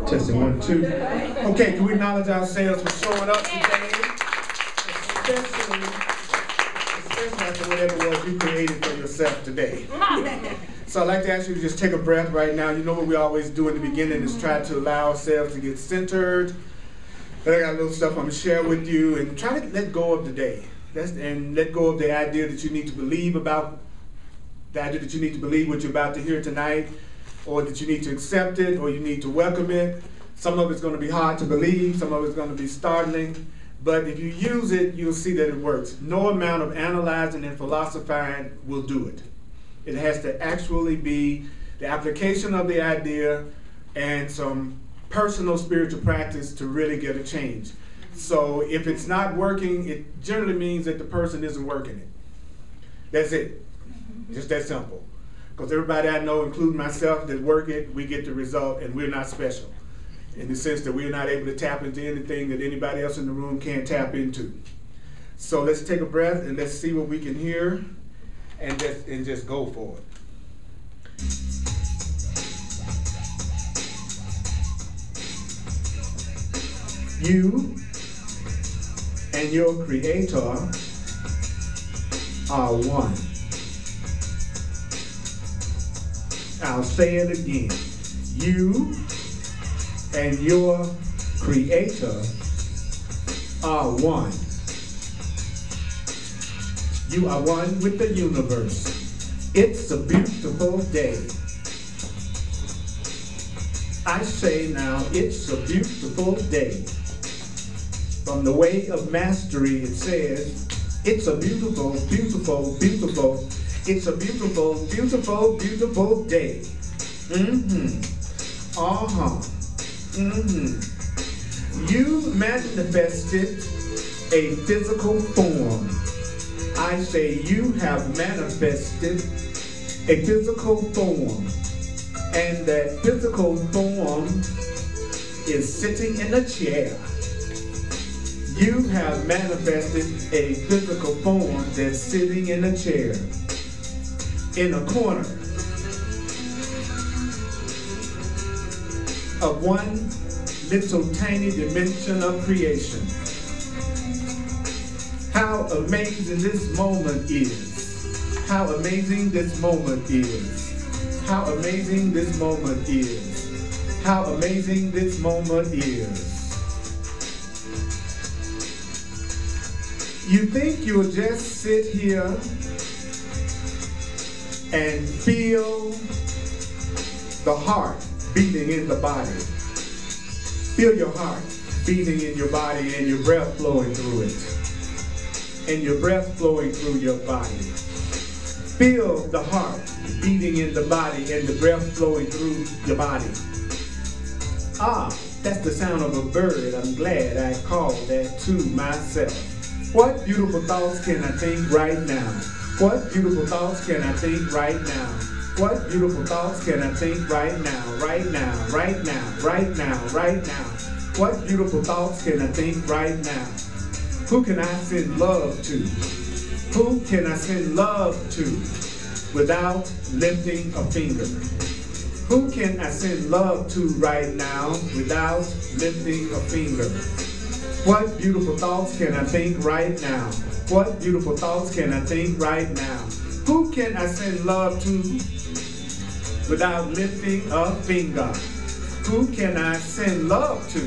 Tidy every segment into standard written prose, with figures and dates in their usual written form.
Testing 1, 2. Okay, can we acknowledge ourselves for showing up today? Especially after whatever it was you created for yourself today. So I'd like to ask you to just take a breath right now. You know what we always do in the beginning is try to allow ourselves to get centered. But I got a little stuff I'm going to share with you, and try to let go of the day. And let go of the idea that you need to believe about, the idea that you need to believe what you're about to hear tonight, or that you need to accept it, or you need to welcome it. Some of it's going to be hard to believe, some of it's going to be startling, but if you use it, you'll see that it works. No amount of analyzing and philosophizing will do it. It has to actually be the application of the idea and some personal spiritual practice to really get a change. So if it's not working, it generally means that the person isn't working it. That's it. Just that simple. Because everybody I know, including myself, that work it, we get the result, and we're not special. In the sense that we're not able to tap into anything that anybody else in the room can't tap into. So let's take a breath and let's see what we can hear, and just go for it. You and your Creator are one. I'll say it again. You and your Creator are one. You are one with the universe. It's a beautiful day. I say now, it's a beautiful day. From the Way of Mastery, it says, it's a beautiful, beautiful, beautiful, it's a beautiful, beautiful, beautiful day. You manifested a physical form. I say you have manifested a physical form. And that physical form is sitting in a chair. You have manifested a physical form that's sitting in a chair, in a corner of one little tiny dimension of creation. How amazing this moment is. How amazing this moment is. How amazing this moment is. How amazing this moment is. You think you'll just sit here and feel the heart beating in the body. Feel your heart beating in your body and your breath flowing through it. And your breath flowing through your body. Feel the heart beating in the body and the breath flowing through your body. Ah, that's the sound of a bird. I'm glad I called that to myself. What beautiful thoughts can I think right now? What beautiful thoughts can I think right now? What beautiful thoughts can I think right now? Right now, right now, right now, right now. What beautiful thoughts can I think right now? Who can I send love to? Who can I send love to without lifting a finger? Who can I send love to right now without lifting a finger? What beautiful thoughts can I think right now? What beautiful thoughts can I think right now? Who can I send love to without lifting a finger? Who can I send love to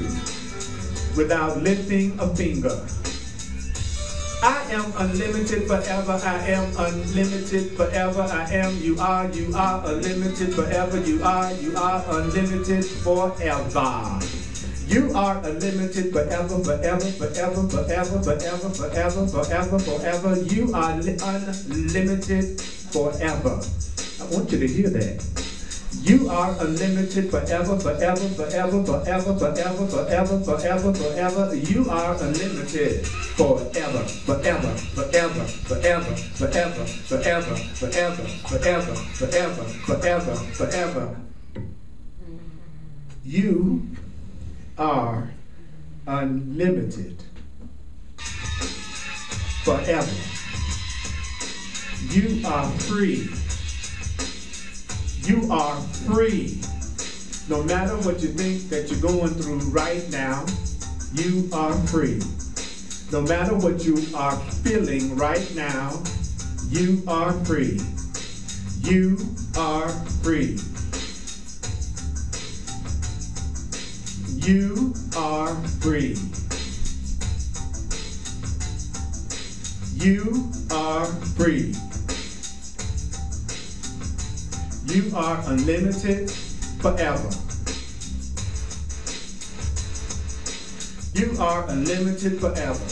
without lifting a finger? I am unlimited forever. I am unlimited forever. I am, you are unlimited forever. You are unlimited forever. You are unlimited forever, forever, forever, forever, forever, forever, forever, forever. You are unlimited forever. I want you to hear that. You are unlimited forever, forever, forever, forever, forever, forever, forever, forever. You are unlimited forever, forever, forever, forever, forever, forever, forever, forever, forever, forever, forever. You are unlimited forever. You are free. You are free No matter what you think that you're going through right now, you are free. No matter what you are feeling right now, you are free. You are free. You are free. You are free. You are unlimited forever. You are unlimited forever.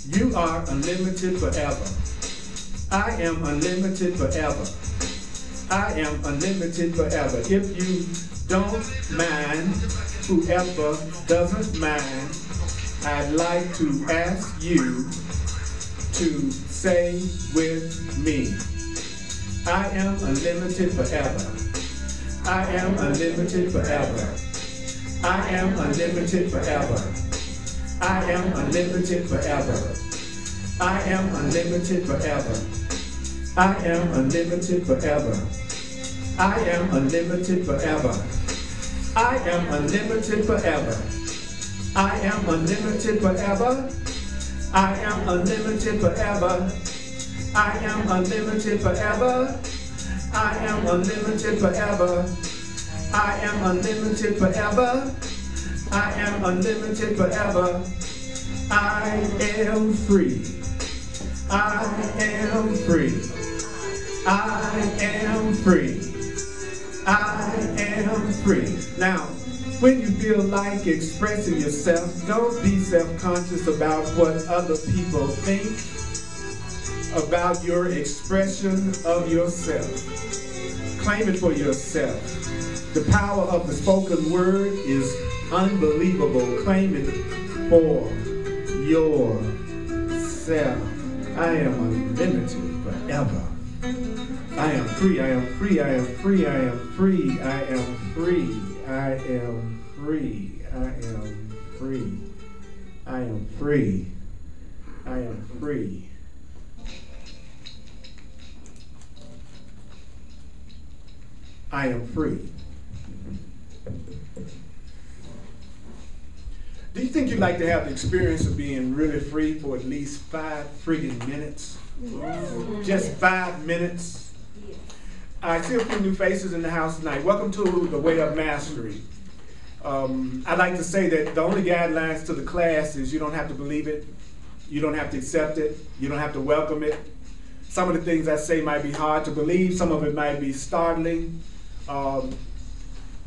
You are unlimited forever. I am unlimited forever. I am unlimited forever. If you don't mind, whoever doesn't mind, I'd like to ask you to say with me, I am unlimited forever. I am unlimited forever. I am unlimited forever. I am unlimited forever. I am unlimited forever. I am unlimited forever. I am unlimited forever. I am unlimited forever. I am unlimited forever. I am unlimited forever. I am unlimited forever. I am unlimited forever. I am unlimited forever. I am unlimited forever. I am free. I am free. I am free. I am free. Now, when you feel like expressing yourself, don't be self-conscious about what other people think about your expression of yourself. Claim it for yourself. The power of the spoken word is unbelievable. Claim it for yourself. I am unlimited forever. I am free, I am free, I am free, I am free, I am free, I am free, I am free, I am free, I am free. I am free. Do you think you'd like to have the experience of being really free for at least 5 friggin' minutes? Just 5 minutes? I see a few new faces in the house tonight. Welcome to the Way of Mastery. I'd like to say that the only guidelines to the class is you don't have to believe it, you don't have to accept it, you don't have to welcome it. Some of the things I say might be hard to believe, some of it might be startling.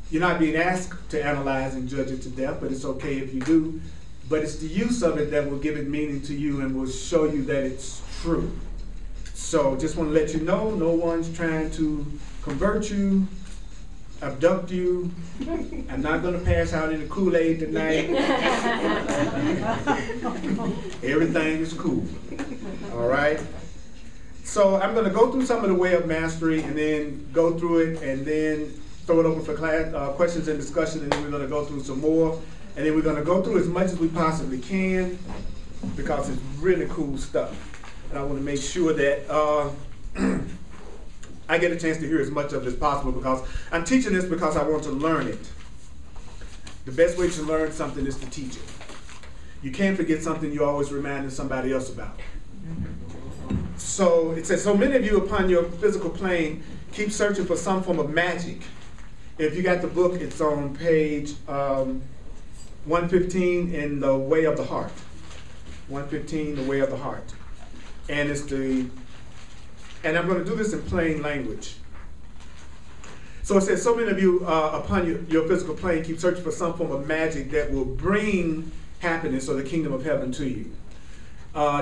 You're not being asked to analyze and judge it to death, but it's okay if you do. But it's the use of it that will give it meaning to you and will show you that it's true. So just want to let you know, no one's trying to convert you, abduct you. I'm not going to pass out any Kool-Aid tonight. Everything is cool. All right? So I'm going to go through some of the Way of Mastery and then go through it and then throw it open for class, questions and discussion, and then we're going to go through some more. And then we're going to go through as much as we possibly can because it's really cool stuff. And I want to make sure that I get a chance to hear as much of it as possible because I'm teaching this because I want to learn it. The best way to learn something is to teach it. You can't forget something you're always reminding somebody else about. So it says, so many of you upon your physical plane keep searching for some form of magic. If you got the book, it's on page 115 in the Way of the Heart. 115, the Way of the Heart. And it's and I'm going to do this in plain language. So it says, so many of you upon your physical plane keep searching for some form of magic that will bring happiness or the kingdom of heaven to you.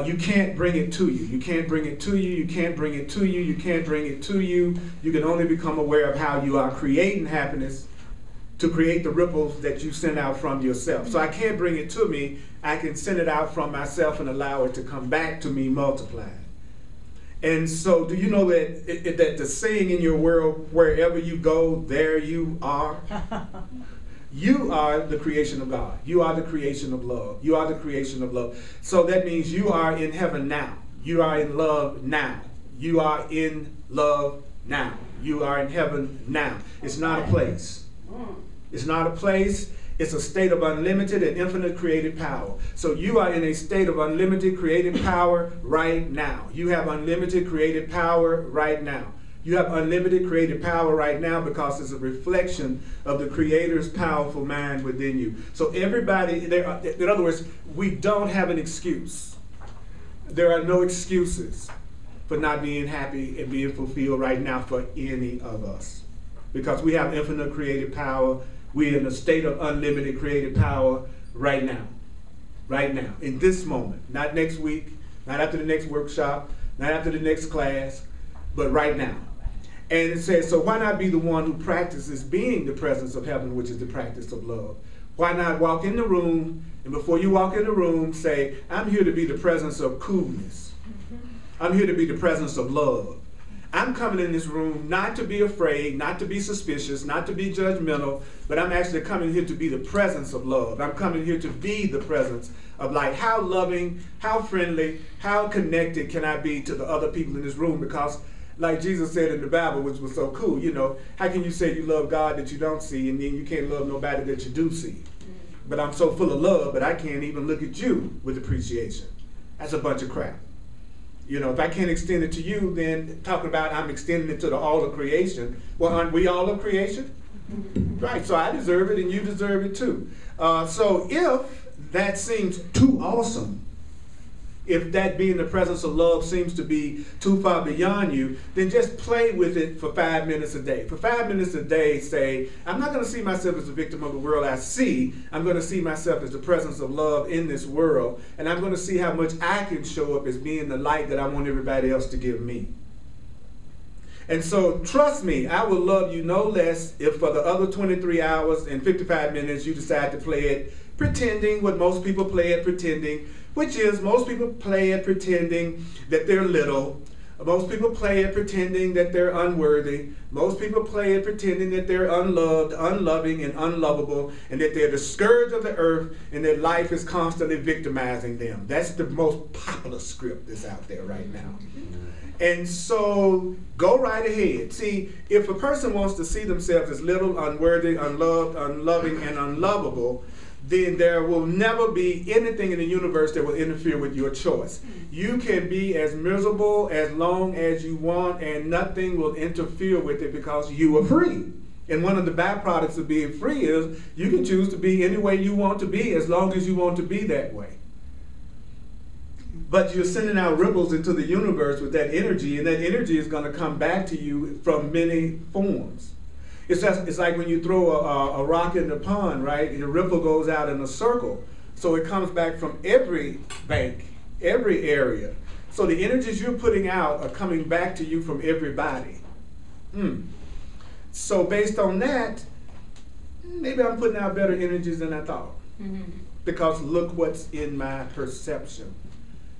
You can't bring it to you. You can't bring it to you. You can't bring it to you. You can't bring it to you. You can only become aware of how you are creating happiness to create the ripples that you send out from yourself. So I can't bring it to me. I can send it out from myself and allow it to come back to me multiplied. And so do you know that, that the saying in your world, wherever you go, there you are? You are the creation of God. You are the creation of love. You are the creation of love. So that means you are in heaven now. You are in love now. You are in love now. You are in heaven now. It's not a place. It's not a place. It's a state of unlimited and infinite creative power. So you are in a state of unlimited creative power right now. You have unlimited creative power right now. You have unlimited creative power right now because it's a reflection of the Creator's powerful mind within you. So everybody, in other words, we don't have an excuse. There are no excuses for not being happy and being fulfilled right now for any of us. Because we have infinite creative power. We're in a state of unlimited creative power right now. Right now, in this moment. Not next week, not after the next workshop, not after the next class, but right now. And it says, so why not be the one who practices being the presence of heaven, which is the practice of love? Why not walk in the room, and before you walk in the room, say, I'm here to be the presence of coolness. I'm here to be the presence of love. I'm coming in this room not to be afraid, not to be suspicious, not to be judgmental, but I'm actually coming here to be the presence of love. I'm coming here to be the presence of light. How loving, how friendly, how connected can I be to the other people in this room? Because like Jesus said in the Bible, which was so cool, you know, how can you say you love God that you don't see, and then you can't love nobody that you do see? But I'm so full of love, but I can't even look at you with appreciation. That's a bunch of crap. You know, if I can't extend it to you, then talking about I'm extending it to the all of creation. Well, aren't we all of creation? Right, so I deserve it and you deserve it too. So if that seems too awesome, if that being the presence of love seems to be too far beyond you, then just play with it for 5 minutes a day. For 5 minutes a day, say, I'm not going to see myself as a victim of the world I see. I'm going to see myself as the presence of love in this world. And I'm going to see how much I can show up as being the light that I want everybody else to give me. And so, trust me, I will love you no less if for the other 23 hours and 55 minutes you decide to play it pretending what most people play it pretending, which is most people play it pretending that they're little. Most people play it pretending that they're unworthy. Most people play it pretending that they're unloved, unloving, and unlovable, and that they're the scourge of the earth, and that life is constantly victimizing them. That's the most popular script that's out there right now. And so go right ahead. See, if a person wants to see themselves as little, unworthy, unloved, unloving, and unlovable, then there will never be anything in the universe that will interfere with your choice. You can be as miserable as long as you want, and nothing will interfere with it because you are free. And one of the byproducts of being free is you can choose to be any way you want to be as long as you want to be that way. But you're sending out ripples into the universe with that energy, and that energy is going to come back to you from many forms. It's like when you throw a rock in the pond, right? And the ripple goes out in a circle. So it comes back from every bank, every area. So the energies you're putting out are coming back to you from everybody. So based on that, maybe I'm putting out better energies than I thought. Because look what's in my perception.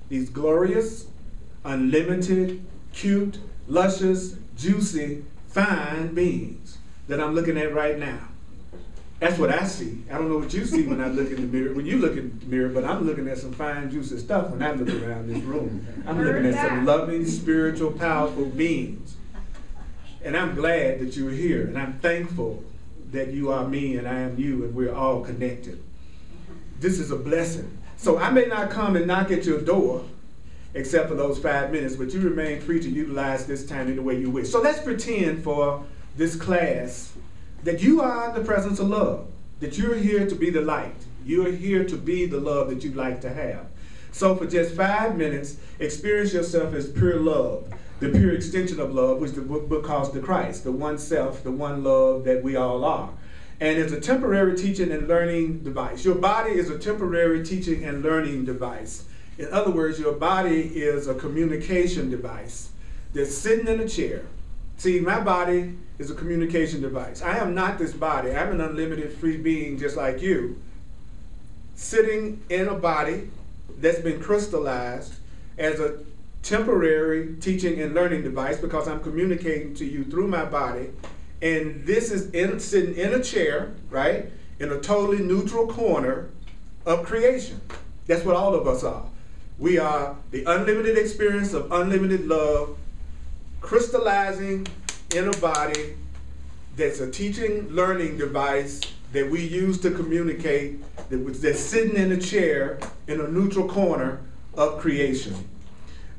These glorious, unlimited, cute, luscious, juicy, fine beings that I'm looking at right now. That's what I see. I don't know what you see when I look in the mirror, when you look in the mirror, but I'm looking at some fine, juicy stuff when I look around this room. I'm looking at some loving, spiritual, powerful beings. And I'm glad that you're here, and I'm thankful that you are me and I am you, and we're all connected. This is a blessing. So I may not come and knock at your door, except for those 5 minutes, but you remain free to utilize this time in the way you wish. So let's pretend for this class that you are the presence of love, that you're here to be the light. You're here to be the love that you'd like to have. So for just 5 minutes, experience yourself as pure love, the pure extension of love, which the book calls the Christ, the one self, the one love that we all are. And it's a temporary teaching and learning device. Your body is a temporary teaching and learning device. In other words, your body is a communication device that's sitting in a chair. See, my body is a communication device. I am not this body. I'm an unlimited free being just like you, sitting in a body that's been crystallized as a temporary teaching and learning device because I'm communicating to you through my body. And this is sitting in a chair, right, in a totally neutral corner of creation. That's what all of us are. We are the unlimited experience of unlimited love, crystallizing in a body that's a teaching, learning device that we use to communicate that's sitting in a chair in a neutral corner of creation.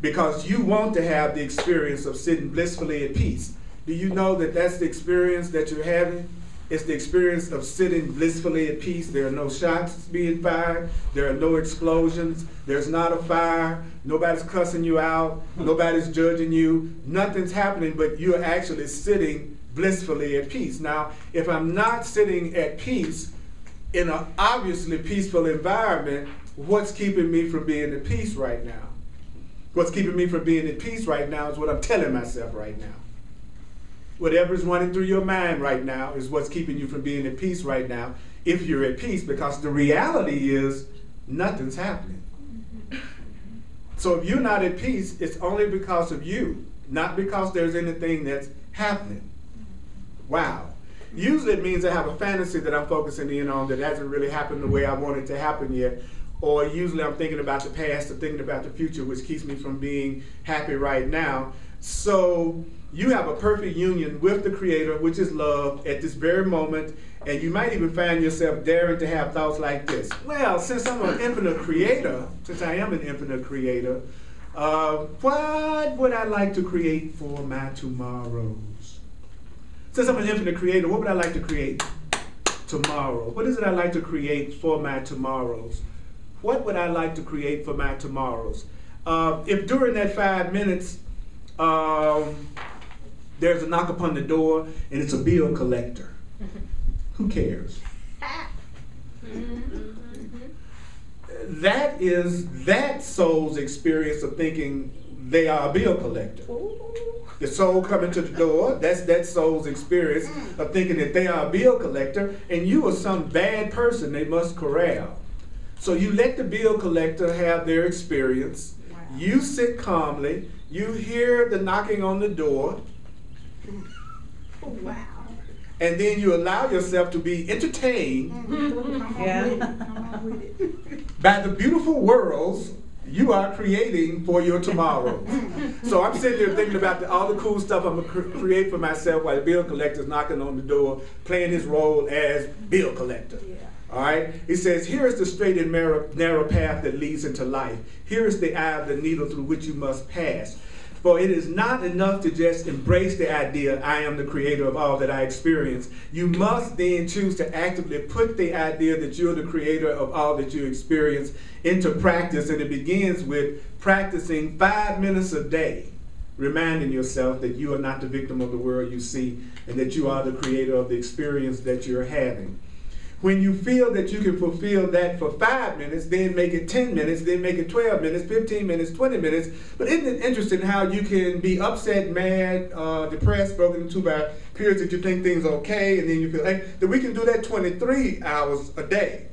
Because you want to have the experience of sitting blissfully at peace. Do you know that that's the experience that you're having? It's the experience of sitting blissfully at peace. There are no shots being fired. There are no explosions. There's not a fire. Nobody's cussing you out. Nobody's judging you. Nothing's happening, but you're actually sitting blissfully at peace. Now, if I'm not sitting at peace in an obviously peaceful environment, what's keeping me from being at peace right now? What's keeping me from being at peace right now is what I'm telling myself right now. Whatever's running through your mind right now is what's keeping you from being at peace right now, if you're at peace, because the reality is nothing's happening. So if you're not at peace, it's only because of you, not because there's anything that's happening. Wow. Usually it means I have a fantasy that I'm focusing in on that hasn't really happened the way I want it to happen yet. Or usually I'm thinking about the past or thinking about the future, which keeps me from being happy right now. So you have a perfect union with the Creator, which is love, at this very moment, and you might even find yourself daring to have thoughts like this. Well, since I'm an infinite creator, since I am an infinite creator, what would I like to create for my tomorrows? Since I'm an infinite creator, what would I like to create tomorrow? What is it I like to create for my tomorrows? What would I like to create for my tomorrows? If during that 5 minutes, there's a knock upon the door and it's a bill collector, who cares? That is that soul's experience of thinking they are a bill collector. The soul coming to the door, that's that soul's experience of thinking that they are a bill collector and you are some bad person they must corral. So you let the bill collector have their experience. Wow. You sit calmly. You hear the knocking on the door. Wow. And then you allow yourself to be entertained by the beautiful worlds you are creating for your tomorrow. So I'm sitting there thinking about all the cool stuff I'm going to create for myself while the bill collector's knocking on the door, playing his role as bill collector. Yeah. All right? He says, here is the straight and narrow path that leads into life. Here is the eye of the needle through which you must pass. For it is not enough to just embrace the idea, I am the creator of all that I experience. You must then choose to actively put the idea that you're the creator of all that you experience into practice. And it begins with practicing 5 minutes a day, reminding yourself that you are not the victim of the world you see and that you are the creator of the experience that you're having. When you feel that you can fulfill that for 5 minutes, then make it 10 minutes, then make it 12 minutes, 15 minutes, 20 minutes. But isn't it interesting how you can be upset, mad, depressed, broken into by periods that you think things are okay, and then you feel like that we can do that 23 hours a day.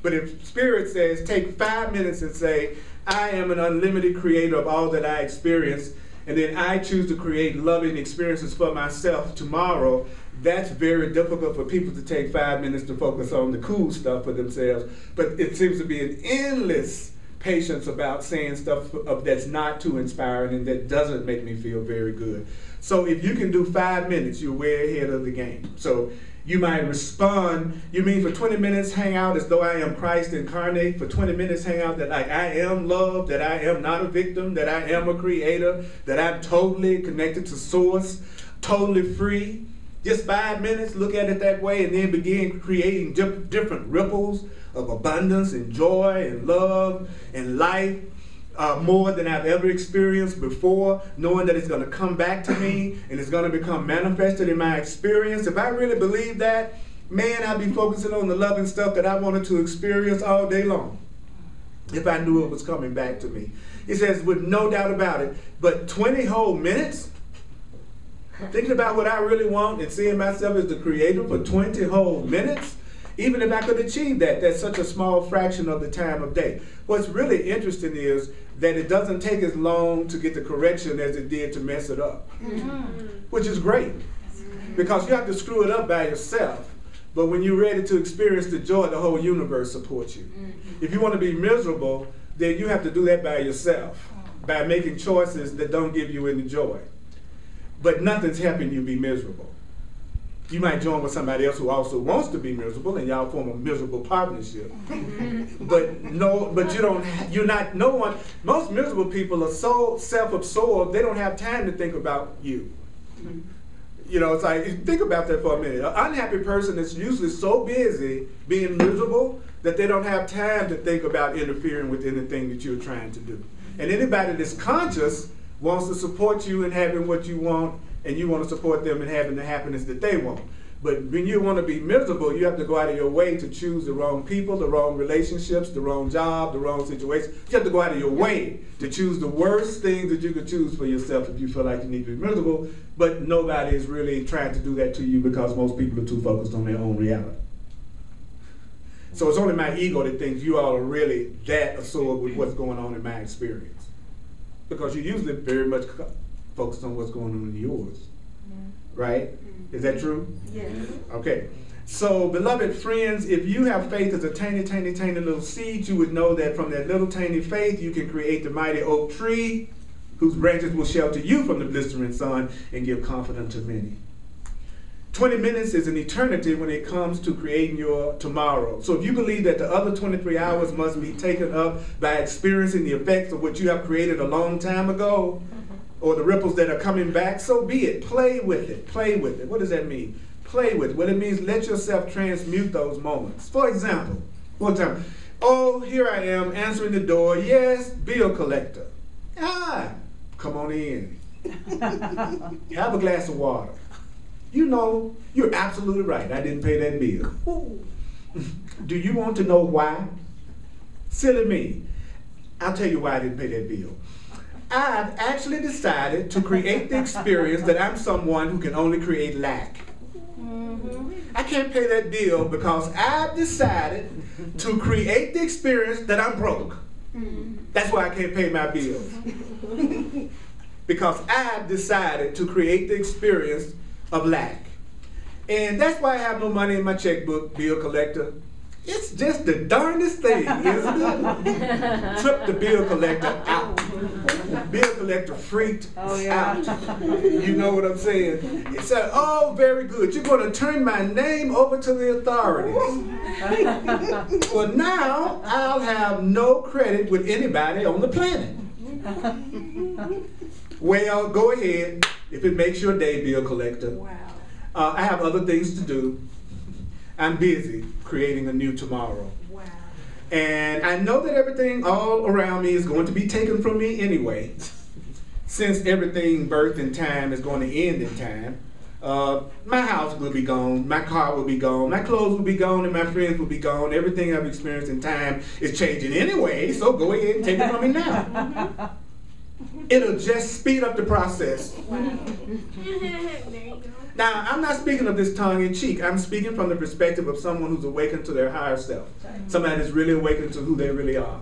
But if Spirit says take 5 minutes and say, I am an unlimited creator of all that I experience, and then I choose to create loving experiences for myself tomorrow, that's very difficult for people to take 5 minutes to focus on the cool stuff for themselves. But it seems to be an endless patience about saying stuff that's not too inspiring and that doesn't make me feel very good. So if you can do 5 minutes, you're way ahead of the game. So you might respond, you mean for 20 minutes hang out as though I am Christ incarnate, for 20 minutes hang out that I am love, that I am not a victim, that I am a creator, that I'm totally connected to source, totally free. Just 5 minutes, look at it that way, and then begin creating different ripples of abundance and joy and love and life, more than I've ever experienced before, knowing that it's going to come back to me and it's going to become manifested in my experience. If I really believe that, man, I'd be focusing on the loving stuff that I wanted to experience all day long if I knew it was coming back to me. He says, with no doubt about it, but 20 whole minutes? Thinking about what I really want and seeing myself as the creator for 20 whole minutes? Even if I could achieve that, that's such a small fraction of the time of day. What's really interesting is that it doesn't take as long to get the correction as it did to mess it up, which is great. Because you have to screw it up by yourself. But when you're ready to experience the joy, the whole universe supports you. If you want to be miserable, then you have to do that by yourself, by making choices that don't give you any joy. But nothing's helping you be miserable. You might join with somebody else who also wants to be miserable, and y'all form a miserable partnership. But you don't. You're not. No one. Most miserable people are so self-absorbed they don't have time to think about you. You know, it's like, think about that for a minute. An unhappy person is usually so busy being miserable that they don't have time to think about interfering with anything that you're trying to do. And anybody that's conscious wants to support you in having what you want, and you want to support them in having the happiness that they want. But when you want to be miserable, you have to go out of your way to choose the wrong people, the wrong relationships, the wrong job, the wrong situation. You have to go out of your way to choose the worst things that you could choose for yourself if you feel like you need to be miserable. But nobody is really trying to do that to you because most people are too focused on their own reality. So it's only my ego that thinks you all are really that absorbed with what's going on in my experience. Because you're usually very much focused on what's going on in yours. Right? Is that true? Yes. Okay. So, beloved friends, if you have faith as a tiny, tiny, tiny little seed, you would know that from that little tiny faith, you can create the mighty oak tree whose branches will shelter you from the blistering sun and give confidence to many. 20 minutes is an eternity when it comes to creating your tomorrow. So if you believe that the other 23 hours must be taken up by experiencing the effects of what you have created a long time ago, or the ripples that are coming back, so be it. Play with it. Play with it. What does that mean? Play with it. What it means, let yourself transmute those moments. For example, oh, here I am answering the door. Yes, bill collector. Ah, come on in. Have a glass of water. You know, you're absolutely right. I didn't pay that bill. Do you want to know why? Silly me. I'll tell you why I didn't pay that bill. I've actually decided to create the experience that I'm someone who can only create lack. I can't pay that bill because I've decided to create the experience that I'm broke. That's why I can't pay my bills. Because I've decided to create the experience of lack. And that's why I have no money in my checkbook, bill collector. It's just the darndest thing, isn't it? Trip the bill collector out. Bill collector freaked out. You know what I'm saying? He said, oh, very good. You're going to turn my name over to the authorities. Well, now I'll have no credit with anybody on the planet. Well, go ahead if it makes your day, bill collector. Wow. I have other things to do. I'm busy creating a new tomorrow. Wow. And I know that everything all around me is going to be taken from me anyway. Since everything birthed in time is going to end in time, my house will be gone, my car will be gone, my clothes will be gone, and my friends will be gone. Everything I've experienced in time is changing anyway, so go ahead and take it from me now. It'll just speed up the process. Wow. There you go. Now, I'm not speaking of this tongue in cheek. I'm speaking from the perspective of someone who's awakened to their higher self. Somebody that's really awakened to who they really are.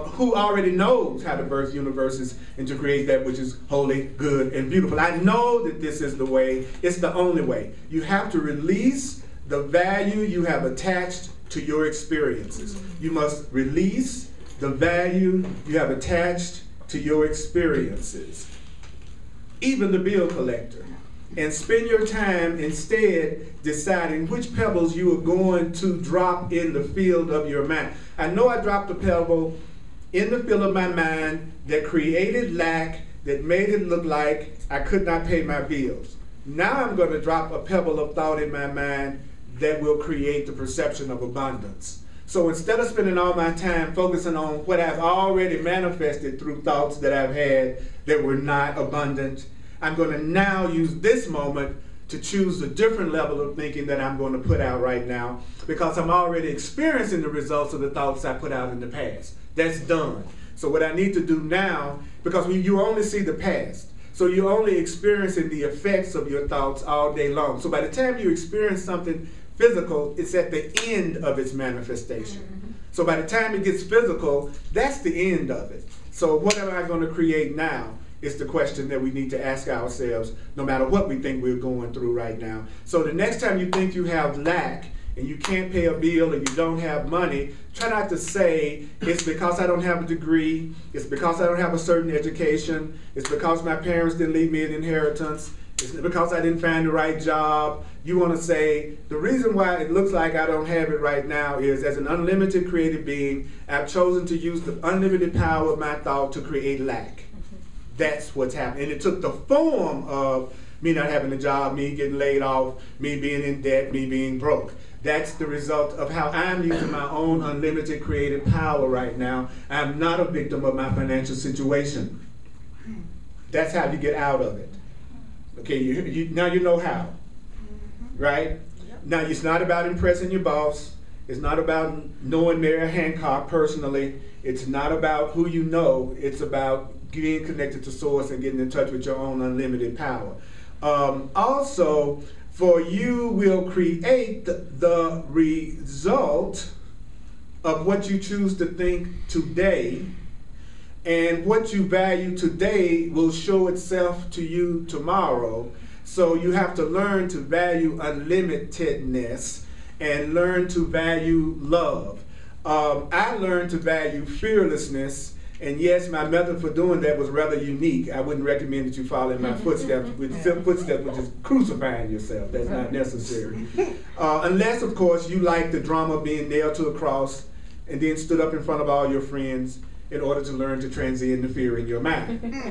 Who already knows how to birth universes and to create that which is holy, good, and beautiful. I know that this is the way. It's the only way. You have to release the value you have attached to your experiences. You must release the value you have attached to your experiences. Even the bill collector. And spend your time instead deciding which pebbles you are going to drop in the field of your mind. I know I dropped a pebble in the field of my mind that created lack, that made it look like I could not pay my bills. Now I'm going to drop a pebble of thought in my mind that will create the perception of abundance. So instead of spending all my time focusing on what I've already manifested through thoughts that I've had that were not abundant, I'm going to now use this moment to choose a different level of thinking that I'm going to put out right now, because I'm already experiencing the results of the thoughts I put out in the past. That's done. So what I need to do now, because you only see the past, so you're only experiencing the effects of your thoughts all day long. So by the time you experience something physical, it's at the end of its manifestation. So by the time it gets physical, that's the end of it. So what am I going to create now? Is the question that we need to ask ourselves, no matter what we think we're going through right now. So the next time you think you have lack and you can't pay a bill and you don't have money, try not to say, it's because I don't have a degree, it's because I don't have a certain education, it's because my parents didn't leave me an inheritance, It's because I didn't find the right job. You want to say, the reason why it looks like I don't have it right now is, as an unlimited creative being, I've chosen to use the unlimited power of my thought to create lack. That's what's happening. And it took the form of me not having a job, me getting laid off, me being in debt, me being broke. That's the result of how I'm using my own unlimited creative power right now. I'm not a victim of my financial situation. That's how you get out of it. Okay, now you know how, right? Now it's not about impressing your boss. It's not about knowing Mary Hancock personally. It's not about who you know. It's about getting connected to source and getting in touch with your own unlimited power. Also, for you will create the result of what you choose to think today, and what you value today will show itself to you tomorrow. So you have to learn to value unlimitedness and learn to value love. I learned to value fearlessness. And yes, my method for doing that was rather unique. I wouldn't recommend that you follow in my footsteps, which is crucifying yourself. That's not necessary. Unless, of course, you like the drama of being nailed to a cross and then stood up in front of all your friends in order to learn to transcend the fear in your mind.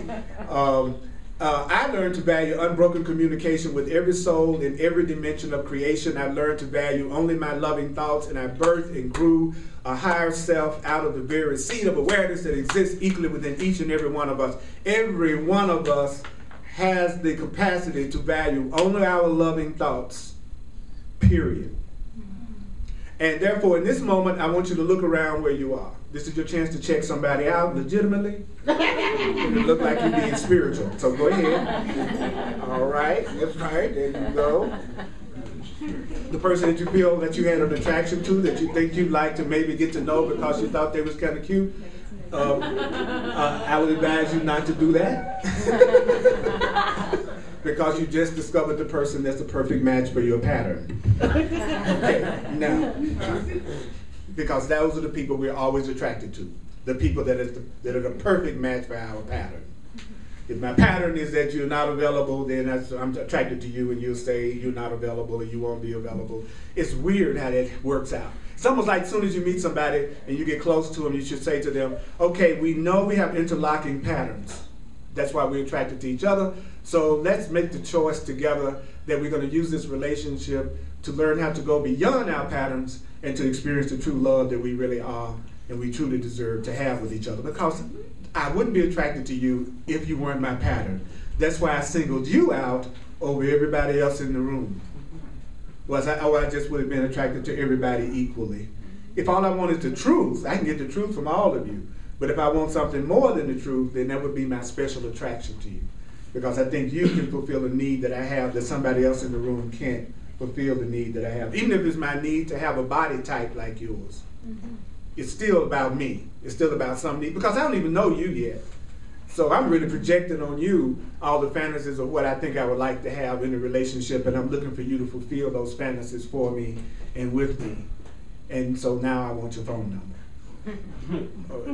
I learned to value unbroken communication with every soul in every dimension of creation. I learned to value only my loving thoughts, and I birthed and grew a higher self out of the very seed of awareness that exists equally within each and every one of us. Every one of us has the capacity to value only our loving thoughts, period. And therefore, in this moment, I want you to look around where you are. This is your chance to check somebody out legitimately. And it look like you're being spiritual. So go ahead. All right. That's right. There you go. The person that you feel that you had an attraction to, that you think you'd like to maybe get to know because you thought they was kind of cute, I would advise you not to do that. Because you just discovered the person that's the perfect match for your pattern. Okay, now, because those are the people we're always attracted to. The people that are the perfect match for our pattern. If my pattern is that you're not available, then I'm attracted to you, and you'll say you're not available or you won't be available. It's weird how that works out. It's almost like as soon as you meet somebody and you get close to them, you should say to them, okay, we know we have interlocking patterns. That's why we're attracted to each other. So let's make the choice together that we're going to use this relationship to learn how to go beyond our patterns and to experience the true love that we really are and we truly deserve to have with each other. Because I wouldn't be attracted to you if you weren't my pattern. That's why I singled you out over everybody else in the room. I just would have been attracted to everybody equally. If all I want is the truth, I can get the truth from all of you. But if I want something more than the truth, then that would be my special attraction to you. Because I think you can fulfill a need that I have that somebody else in the room can't fulfill the need that I have. Even if it's my need to have a body type like yours. Mm-hmm. It's still about me. It's still about some need. Because I don't even know you yet. So I'm really projecting on you all the fantasies of what I think I would like to have in a relationship. And I'm looking for you to fulfill those fantasies for me and with me. And so now I want your phone number.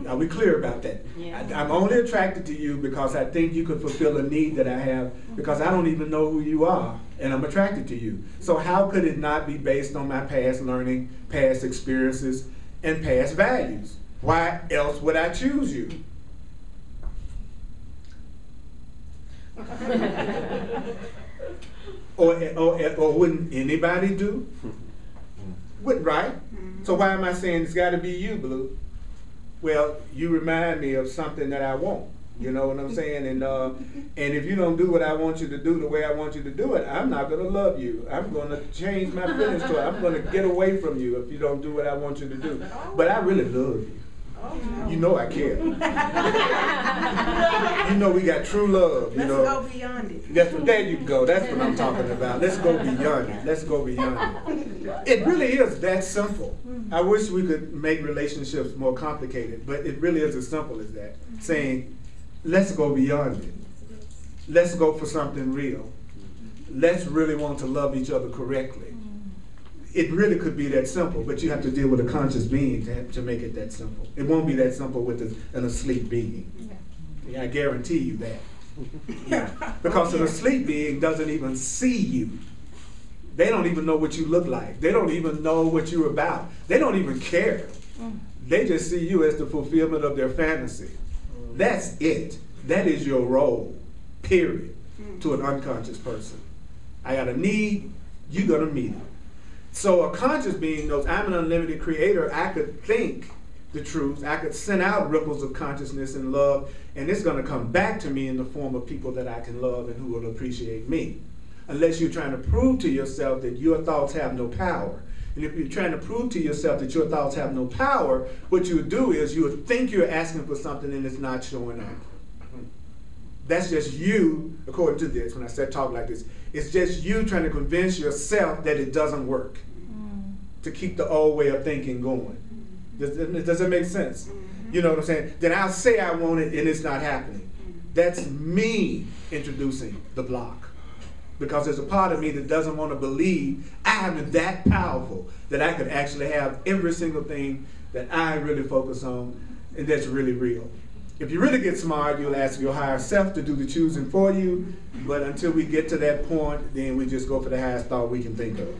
Are we clear about that? Yeah. I'm only attracted to you because I think you could fulfill a need that I have, because I don't even know who you are, and I'm attracted to you. So how could it not be based on my past learning, past experiences, and past values? Why else would I choose you? or wouldn't anybody do? Wouldn't, right? So why am I saying it's got to be you, Blue? Well, you remind me of something that I want. You know what I'm saying? And if you don't do what I want you to do the way I want you to do it, I'm not going to love you. I'm going to change my feelings to it. I'm going to get away from you if you don't do what I want you to do. But I really love you. You know I care. You know we got true love. Let's go beyond it. There you go. That's what I'm talking about. Let's go beyond it. Let's go beyond it. It really is that simple. I wish we could make relationships more complicated, but it really is as simple as that. Saying, let's go beyond it. Let's go for something real. Let's really want to love each other correctly. It really could be that simple, but you have to deal with a conscious being to make it that simple. It won't be that simple with an asleep being. Yeah, I guarantee you that. Yeah. Because an asleep being doesn't even see you. They don't even know what you look like. They don't even know what you're about. They don't even care. They just see you as the fulfillment of their fantasy. That's it. That is your role, period, to an unconscious person. I got a need, you're going to meet it. So a conscious being knows I'm an unlimited creator. I could think the truth. I could send out ripples of consciousness and love, and it's going to come back to me in the form of people that I can love and who will appreciate me. Unless you're trying to prove to yourself that your thoughts have no power. And if you're trying to prove to yourself that your thoughts have no power, what you would do is you would think you're asking for something and it's not showing up. That's just you, according to this, when I said talk like this, it's just you trying to convince yourself that it doesn't work, to keep the old way of thinking going. Does that make sense? You know what I'm saying? Then I'll say I want it and it's not happening. That's me introducing the block. Because there's a part of me that doesn't want to believe I am that powerful that I could actually have every single thing that I really focus on and that's really real. If you really get smart, you'll ask your higher self to do the choosing for you, but until we get to that point, then we just go for the highest thought we can think of.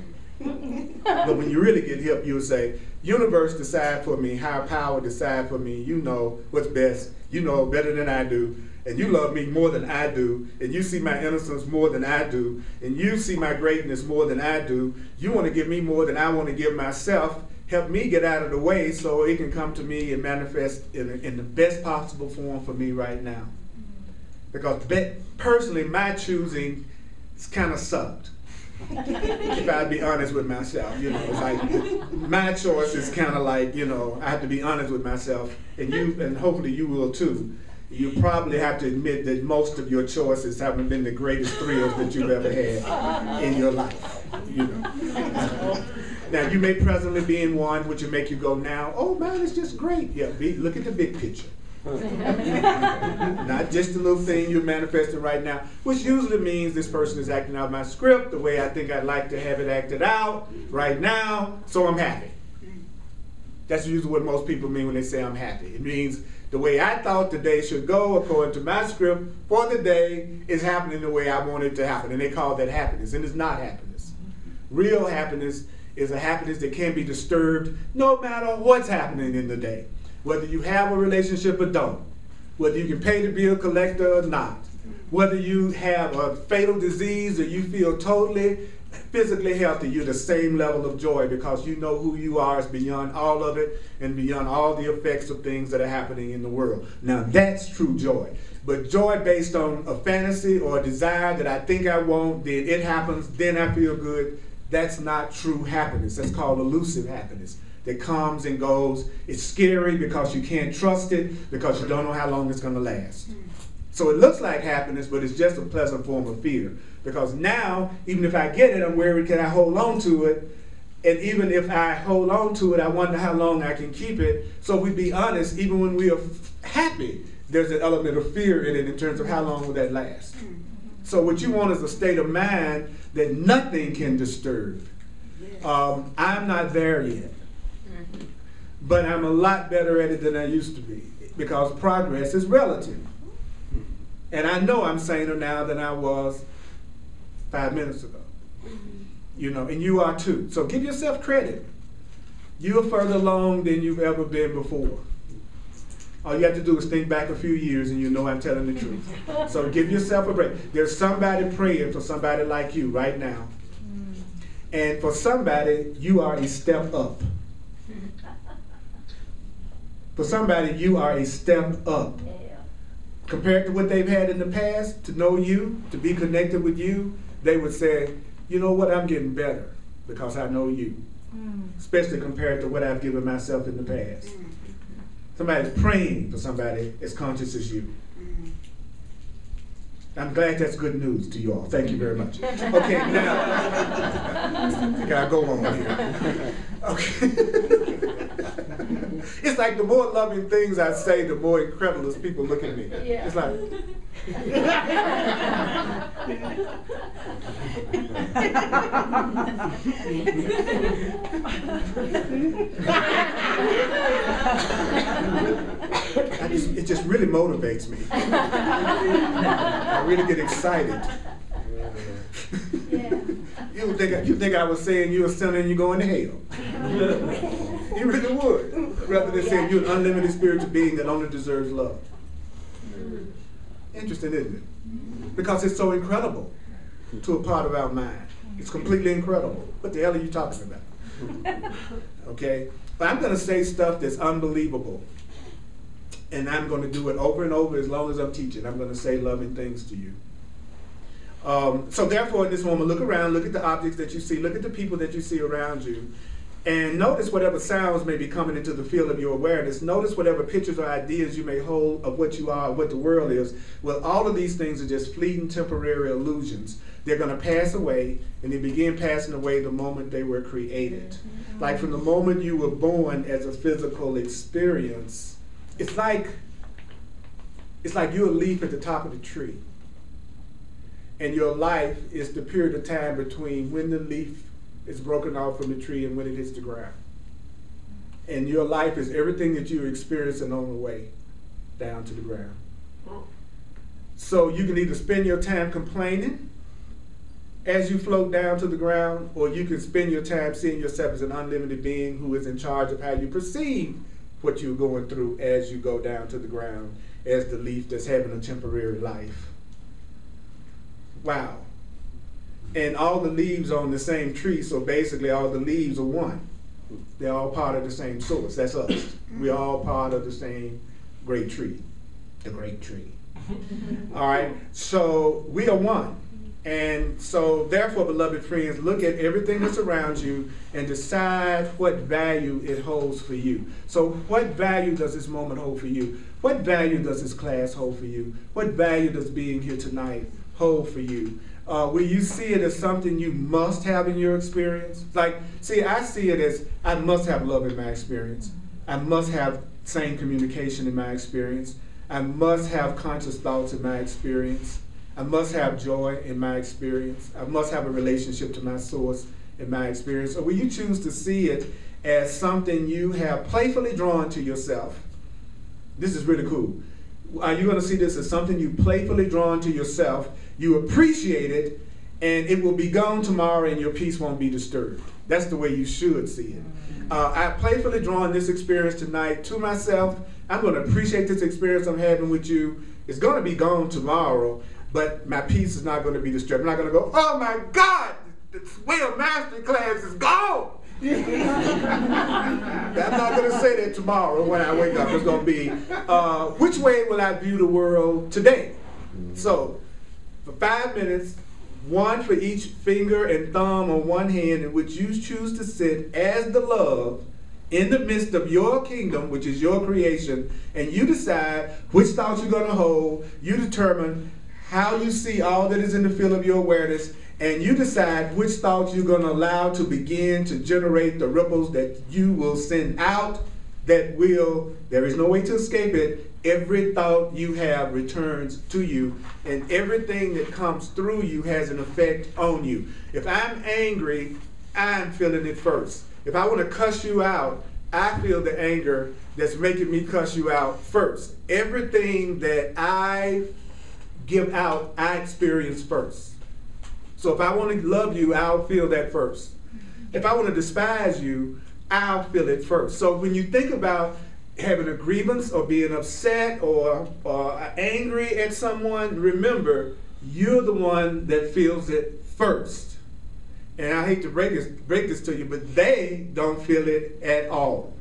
But when you really get hip, you'll say, universe decide for me, higher power decide for me, you know what's best, you know better than I do, and you love me more than I do, and you see my innocence more than I do, and you see my greatness more than I do, you want to give me more than I want to give myself, help me get out of the way so it can come to me and manifest in the best possible form for me right now. Because personally, my choosing is kind of sucked. If I'd be honest with myself, you know, it's like my choice is kind of like, you know, I have to be honest with myself, and hopefully you will too. You probably have to admit that most of your choices haven't been the greatest thrills that you've ever had in your life, you know. Now, you may presently be in one which will make you go now, oh, mine is just great. Yeah, look at the big picture. Not just the little thing you're manifesting right now, which usually means this person is acting out my script the way I think I'd like to have it acted out right now, so I'm happy. That's usually what most people mean when they say I'm happy. It means the way I thought the day should go according to my script for the day is happening the way I want it to happen. And they call that happiness, and it's not happiness. Real happiness is a happiness that can be disturbed no matter what's happening in the day. Whether you have a relationship or don't, whether you can pay the bill collector or not, whether you have a fatal disease or you feel totally physically healthy, you're the same level of joy because you know who you are is beyond all of it and beyond all the effects of things that are happening in the world. Now that's true joy. But joy based on a fantasy or a desire that I think I want, then it happens, then I feel good, that's not true happiness. That's called elusive happiness. That comes and goes. It's scary because you can't trust it, because you don't know how long it's going to last. So it looks like happiness, but it's just a pleasant form of fear. Because now, even if I get it, I'm worried, can I hold on to it? And even if I hold on to it, I wonder how long I can keep it. So if we be honest, even when we are happy, there's an element of fear in it in terms of how long will that last. So what you want is a state of mind that nothing can disturb. I'm not there yet. But I'm a lot better at it than I used to be, because progress is relative. And I know I'm saner now than I was 5 minutes ago. You know, and you are too. So give yourself credit. You're further along than you've ever been before. All you have to do is think back a few years and you know I'm telling the truth. So give yourself a break. There's somebody praying for somebody like you right now. And for somebody, you are a step up. For somebody, you are a step up. Compared to what they've had in the past, to know you, to be connected with you, they would say, you know what, I'm getting better because I know you. Especially compared to what I've given myself in the past. Somebody's praying for somebody as conscious as you. I'm glad that's good news to you all. Thank you very much. Okay, now, I gotta go on here. Okay. It's like the more loving things I say, the more incredulous people look at me. Yeah. It's like, it just really really motivates me. I really get excited. Yeah. You think I was saying you're a sinner and you're going to hell. You really would. Rather than saying you're an unlimited spiritual being that only deserves love. Interesting, isn't it? Because it's so incredible to a part of our mind. It's completely incredible. What the hell are you talking about? Okay? But I'm going to say stuff that's unbelievable. And I'm going to do it over and over as long as I'm teaching. I'm going to say loving things to you. So therefore, in this moment, look around, look at the objects that you see, look at the people that you see around you, and notice whatever sounds may be coming into the field of your awareness. Notice whatever pictures or ideas you may hold of what you are, what the world is. Well, all of these things are just fleeting, temporary illusions. They're going to pass away, and they begin passing away the moment they were created. Like from the moment you were born as a physical experience, it's like you're a leaf at the top of the tree. And your life is the period of time between when the leaf is broken off from the tree and when it hits the ground. And your life is everything that you're experiencing on the way down to the ground. So you can either spend your time complaining as you float down to the ground, or you can spend your time seeing yourself as an unlimited being who is in charge of how you perceive what you're going through as you go down to the ground as the leaf that's having a temporary life. Wow. And all the leaves are on the same tree, so basically all the leaves are one. They're all part of the same source. That's us. We're all part of the same great tree. The great tree. All right? So we are one. And so therefore, beloved friends, look at everything that's around you and decide what value it holds for you. So what value does this moment hold for you? What value does this class hold for you? What value does being here tonight hold for you? Will you see it as something you must have in your experience? Like, see, I see it as I must have love in my experience. I must have sane communication in my experience. I must have conscious thoughts in my experience. I must have joy in my experience. I must have a relationship to my source in my experience. Or will you choose to see it as something you have playfully drawn to yourself? This is really cool. Are you going to see this as something you playfully drawn to yourself? You appreciate it, and it will be gone tomorrow, and your peace won't be disturbed. That's the way you should see it. I playfully drawn this experience tonight to myself. I'm going to appreciate this experience I'm having with you. It's going to be gone tomorrow, but my peace is not going to be disturbed. I'm not going to go, oh my God, the Will Mastery class is gone. I'm not going to say that tomorrow when I wake up. It's going to be, which way will I view the world today? So, for 5 minutes, one for each finger and thumb on one hand, in which you choose to sit as the love in the midst of your kingdom, which is your creation, and you decide which thoughts you're going to hold. You determine how you see all that is in the field of your awareness, and you decide which thoughts you're going to allow to begin to generate the ripples that you will send out that will, there is no way to escape it. Every thought you have returns to you, and everything that comes through you has an effect on you. If I'm angry, I'm feeling it first. If I want to cuss you out, I feel the anger that's making me cuss you out first. Everything that I give out, I experience first. So if I want to love you, I'll feel that first. If I want to despise you, I'll feel it first. So when you think about having a grievance or being upset or angry at someone, remember, you're the one that feels it first. And I hate to break this to you, but they don't feel it at all.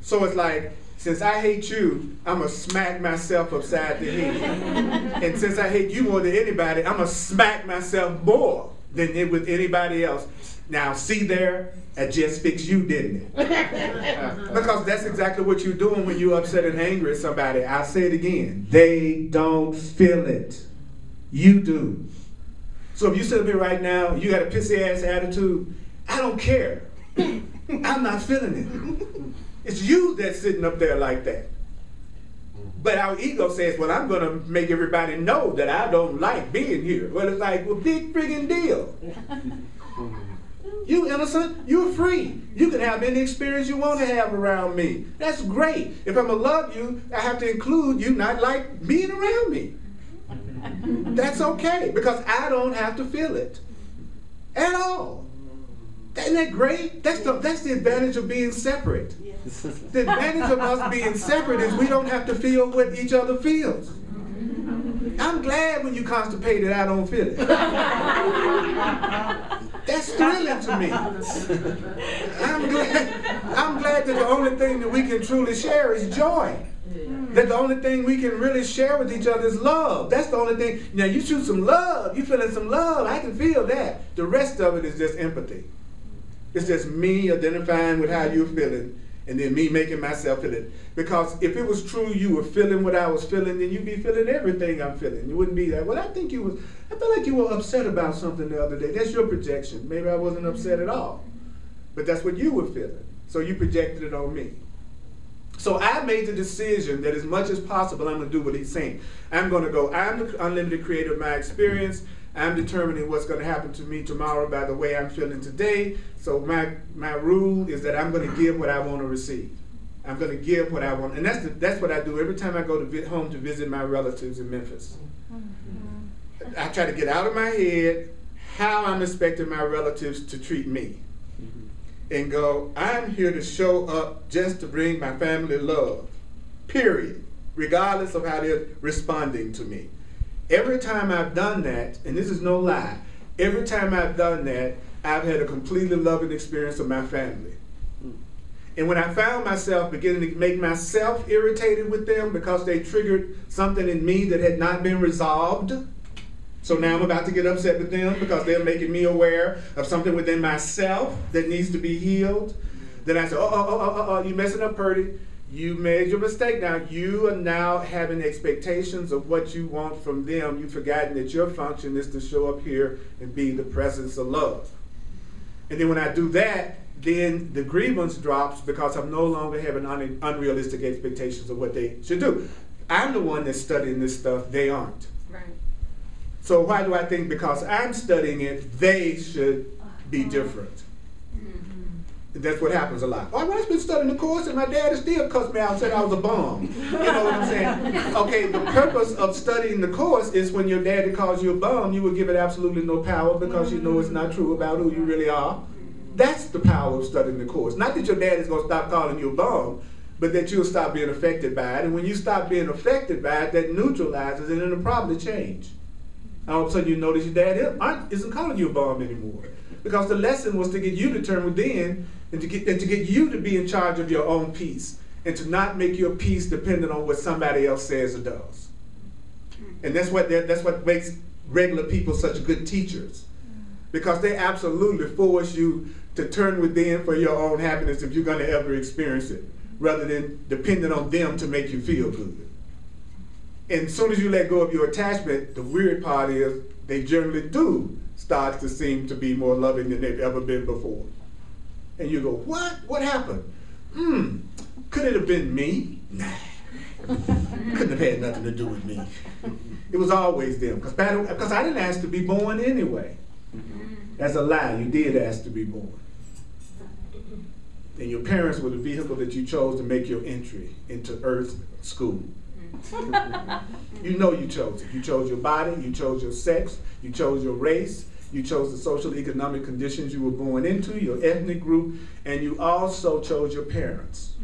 So it's like, since I hate you, I'm going to smack myself upside the head. And since I hate you more than anybody, I'm going to smack myself more than with anybody else. Now, see there, I just fixed you, didn't it? Because that's exactly what you're doing when you're upset and angry at somebody. I'll say it again. They don't feel it. You do. So if you sit up here right now, you got a pissy-ass attitude, I don't care. I'm not feeling it. It's you that's sitting up there like that. But our ego says, well, I'm going to make everybody know that I don't like being here. Well, it's like, well, big friggin' deal. You innocent, you're free. You can have any experience you want to have around me. That's great. If I'm going to love you, I have to include you not like being around me. That's okay, because I don't have to feel it at all. Isn't that great? That's the advantage of being separate. Yes. The advantage of us being separate is we don't have to feel what each other feels. I'm glad when you constipated, I don't feel it. That's thrilling to me. I'm glad that the only thing that we can truly share is joy. That the only thing we can really share with each other is love. That's the only thing. Now you shoot some love, you feeling some love, I can feel that. The rest of it is just empathy. It's just me identifying with how you're feeling and then me making myself feel it. Because if it was true you were feeling what I was feeling, then you'd be feeling everything I'm feeling. You wouldn't be that, well, I felt like you were upset about something the other day. That's your projection. Maybe I wasn't upset at all. But that's what you were feeling. So you projected it on me. So I made the decision that as much as possible, I'm going to do what he's saying. I'm going to go, I'm the unlimited creator of my experience. I'm determining what's going to happen to me tomorrow by the way I'm feeling today. So my rule is that I'm going to give what I want to receive. I'm going to give what I want. And that's what I do every time I go home to visit my relatives in Memphis. I try to get out of my head how I'm expecting my relatives to treat me. And go, I'm here to show up just to bring my family love, period, regardless of how they're responding to me. Every time I've done that, and this is no lie, every time I've done that, I've had a completely loving experience of my family. And when I found myself beginning to make myself irritated with them because they triggered something in me that had not been resolved, so now I'm about to get upset with them because they're making me aware of something within myself that needs to be healed. Then I say, you messing up, Purdy. You made your mistake now. You are now having expectations of what you want from them. You've forgotten that your function is to show up here and be the presence of love. And then when I do that, then the grievance drops because I'm no longer having unrealistic expectations of what they should do. I'm the one that's studying this stuff. They aren't. Right. So why do I think because I'm studying it, they should be different? And that's what happens a lot. Oh, I've been studying the course and my dad still cussed me out and said I was a bum. You know what I'm saying? Okay, the purpose of studying the course is when your daddy calls you a bum, you will give it absolutely no power because you know it's not true about who you really are. That's the power of studying the course. Not that your dad is going to stop calling you a bum, but that you'll stop being affected by it. And when you stop being affected by it, that neutralizes it and it'll probably change. All of a sudden you notice your dad isn't calling you a bum anymore. Because the lesson was to get you to turn within and to get you to be in charge of your own peace and to not make your peace dependent on what somebody else says or does. And that's what makes regular people such good teachers. Because they absolutely force you to turn within for your own happiness if you're going to ever experience it, rather than depending on them to make you feel good. And as soon as you let go of your attachment, the weird part is they generally do start to seem to be more loving than they've ever been before. And you go, what? What happened? Could it have been me? Nah. Couldn't have had nothing to do with me. It was always them. Because I didn't ask to be born anyway. That's a lie. You did ask to be born. And your parents were the vehicle that you chose to make your entry into Earth school. You know you chose it. You chose your body, you chose your sex, you chose your race, you chose the social economic conditions you were born into, your ethnic group, and you also chose your parents.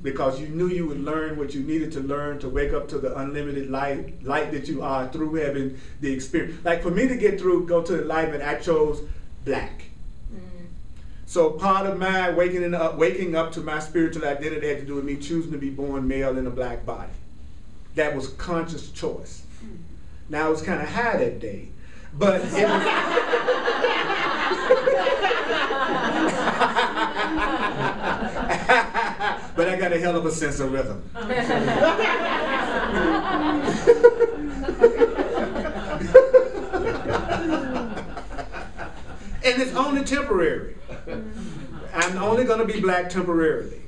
Because you knew you would learn what you needed to learn to wake up to the unlimited light that you are through having the experience. Like for me to go to enlightenment, I chose black. So part of my waking up to my spiritual identity had to do with me choosing to be born male in a black body. That was a conscious choice. Now it was kind of high that day, but it was but I got a hell of a sense of rhythm. And it's only temporary. I'm only going to be black temporarily.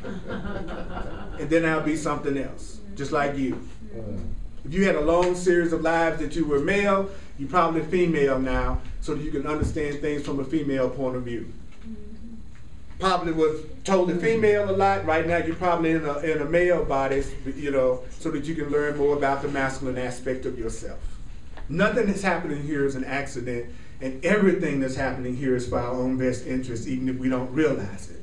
And then I'll be something else, just like you. If you had a long series of lives that you were male, you're probably female now, so that you can understand things from a female point of view. Probably was totally female a lot. Right now, you're probably in a male body, you know, so that you can learn more about the masculine aspect of yourself. Nothing that's happening here is an accident, and everything that's happening here is for our own best interest, even if we don't realize it.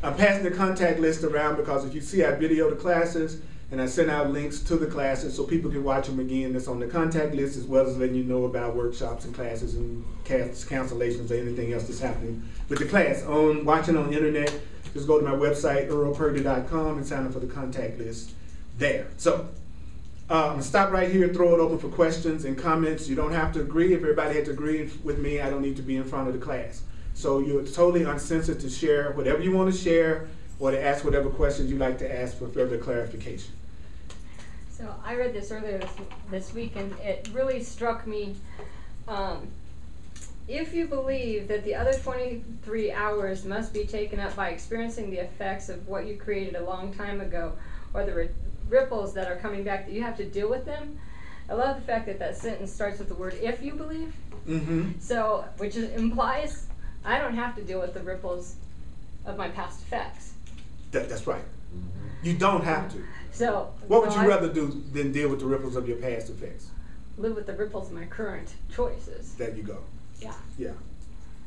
I'm passing the contact list around because if you see, I video the classes and I send out links to the classes so people can watch them again. That's on the contact list, as well as letting you know about workshops and classes and cancellations or anything else that's happening with the class. Watching on the internet, just go to my website, earlpurdy.com, and sign up for the contact list there. So I'm going to stop right here and throw it open for questions and comments. You don't have to agree. If everybody had to agree with me, I don't need to be in front of the class. So you're totally uncensored to share whatever you want to share or to ask whatever questions you'd like to ask for further clarification. So I read this earlier this week, and it really struck me. If you believe that the other 23 hours must be taken up by experiencing the effects of what you created a long time ago, or the ripples that are coming back, that you have to deal with them. I love the fact that that sentence starts with the word "if you believe." So, which implies I don't have to deal with the ripples of my past effects. That's right. You don't have to. So, what would you rather do than deal with the ripples of your past effects? Live with the ripples of my current choices. There you go. Yeah. Yeah.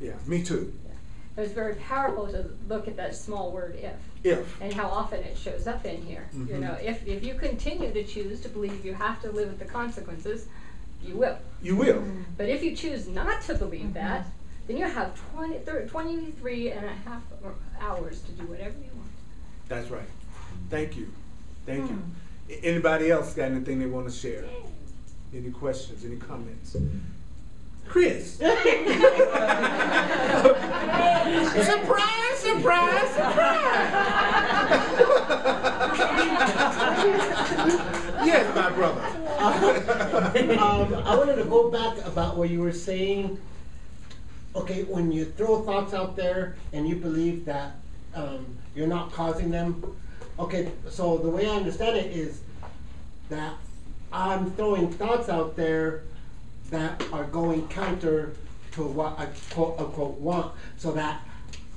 Yeah. Me too. Yeah. It was very powerful to look at that small word "if." If. And how often it shows up in here. You know, if you continue to choose to believe you have to live with the consequences, you will. You will. But if you choose not to believe that, then you have 23 and a half hours to do whatever you want. That's right. Thank you. Thank you. Anybody else got anything they want to share? Any questions? Any comments? Chris. Surprise, surprise, surprise. Yes, my brother. I wanted to go back about what you were saying. Okay, when you throw thoughts out there and you believe that you're not causing them. Okay, so the way I understand it is that I'm throwing thoughts out there that are going counter to what I quote unquote want, so that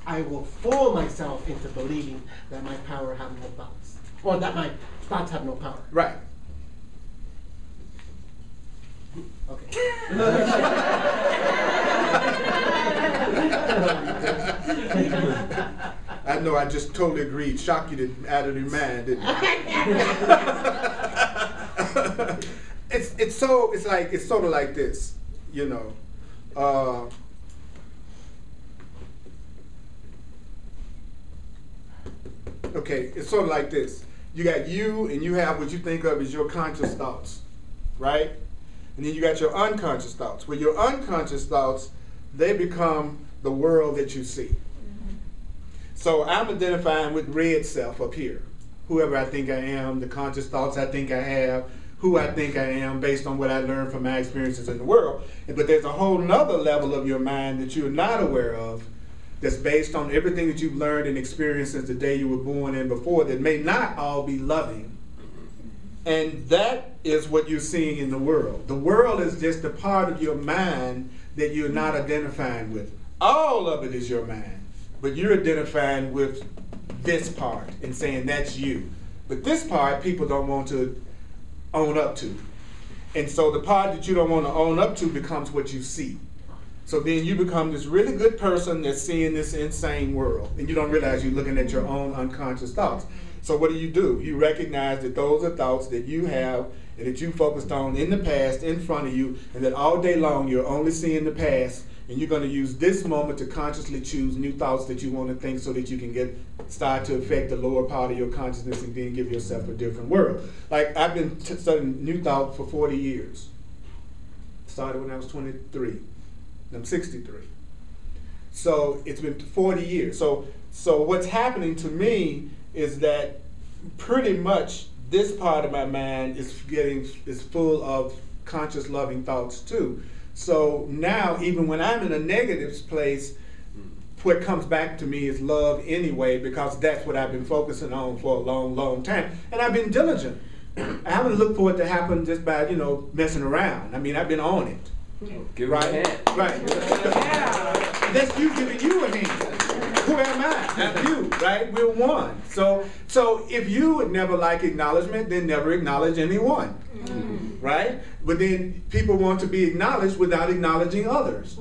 I will fool myself into believing that my power have no thoughts, or that my thoughts have no power. Right. Okay. I know I just totally agreed. Shocked you out of your mind, didn't it? It's sort of like this, you know. Okay, it's sort of like this. You got you, and you have what you think of as your conscious thoughts, right? And then you got your unconscious thoughts. Well, your unconscious thoughts, they become the world that you see. So I'm identifying with red self up here. Whoever I think I am, the conscious thoughts I think I have, who I think I am based on what I learned from my experiences in the world. But there's a whole nother level of your mind that you're not aware of, that's based on everything that you've learned and experienced since the day you were born and before, that may not all be loving. And that is what you're seeing in the world. The world is just a part of your mind that you're not identifying with. All of it is your mind, but you're identifying with this part and saying that's you. But this part people don't want to own up to. And so the part that you don't want to own up to becomes what you see. So then you become this really good person that's seeing this insane world, and you don't realize you're looking at your own unconscious thoughts. So what do? You recognize that those are thoughts that you have and that you focused on in the past in front of you, and that all day long you're only seeing the past, and you're going to use this moment to consciously choose new thoughts that you want to think, so that you can start to affect the lower part of your consciousness and then give yourself a different world. Like I've been studying New Thought for 40 years. Started when I was 23. I'm 63. So it's been 40 years. So what's happening to me is that pretty much this part of my mind is full of conscious loving thoughts too. So now even when I'm in a negative place, what comes back to me is love anyway, because that's what I've been focusing on for a long, long time. And I've been diligent I haven't looked for it to happen just by, you know, messing around. I mean, I've been on it. Give Right? me a hand. Right. That's you giving you a hand. Who am I? Not you, right? We're one. So if you would never like acknowledgement, then never acknowledge anyone. Right? But then people want to be acknowledged without acknowledging others.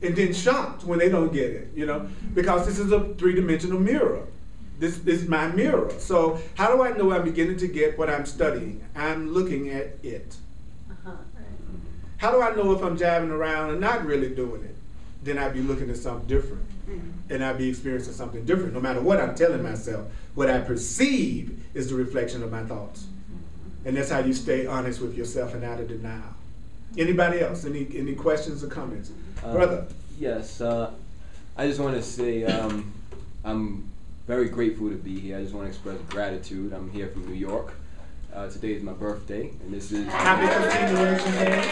And then shocked when they don't get it, you know? Because this is a three-dimensional mirror. This is my mirror. So how do I know I'm beginning to get what I'm studying? I'm looking at it. How do I know if I'm jiving around and not really doing it? Then I'd be looking at something different. And I'd be experiencing something different. No matter what I'm telling myself, what I perceive is the reflection of my thoughts. And that's how you stay honest with yourself and out of denial. Anybody else? Any questions or comments? Brother? Yes, I just want to say I'm very grateful to be here. I just want to express gratitude. I'm here from New York. Today is my birthday, and this is... Happy continuation, man.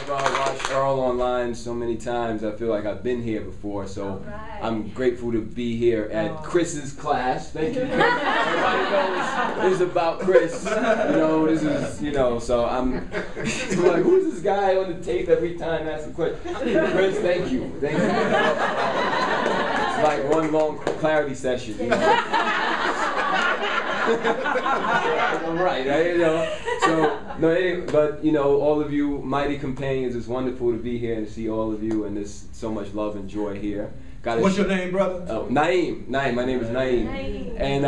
I've watched Earl online so many times, I feel like I've been here before, so I'm grateful to be here at Chris's class. Thank you, Chris. Everybody knows this is about Chris. You know, this is, you know, so I'm like, who's this guy on the tape every time asking questions? Chris, thank you. Thank you. It's like one long clarity session, you know? I'm right, you know. So, no, anyway, but you know, all of you mighty companions, it's wonderful to be here and to see all of you, and there's so much love and joy here. What's your name, brother? Naeem. My name is Naeem. And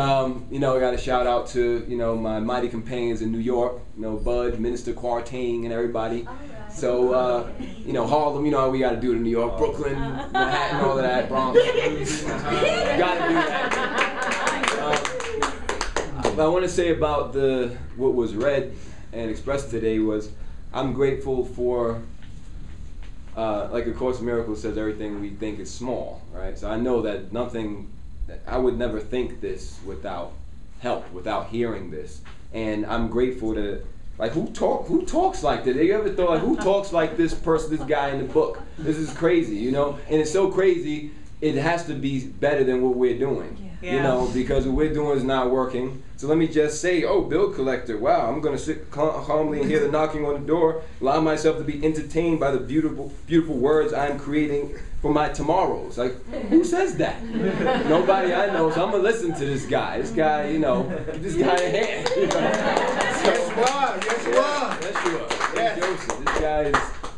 you know, I got a shout out to, you know, my mighty companions in New York, you know, Bud, Minister Quartang, and everybody. So, you know, Harlem, you know how we got to do it in New York, Brooklyn, Manhattan, all of that, Bronx. Got to do that. What I want to say about what was read and expressed today was, I'm grateful for, like A Course in Miracles says, everything we think is small, right? So I know that I would never think this without help, without hearing this. And I'm grateful to, like, who talks like this? Have you ever thought, like, who talks like this person, this guy in the book? This is crazy, you know? And it's so crazy, it has to be better than what we're doing. Yeah. You know, because what we're doing is not working. So let me just say, oh, bill collector, wow, I'm going to sit calmly and hear the knocking on the door, allow myself to be entertained by the beautiful, beautiful words I'm creating for my tomorrows. Like, who says that? Nobody I know, so I'm going to listen to this guy. This guy, you know, give this guy a hand. You know? Yes, you are. Yes, you are. Yes, you are. Yes. Joseph, this guy is...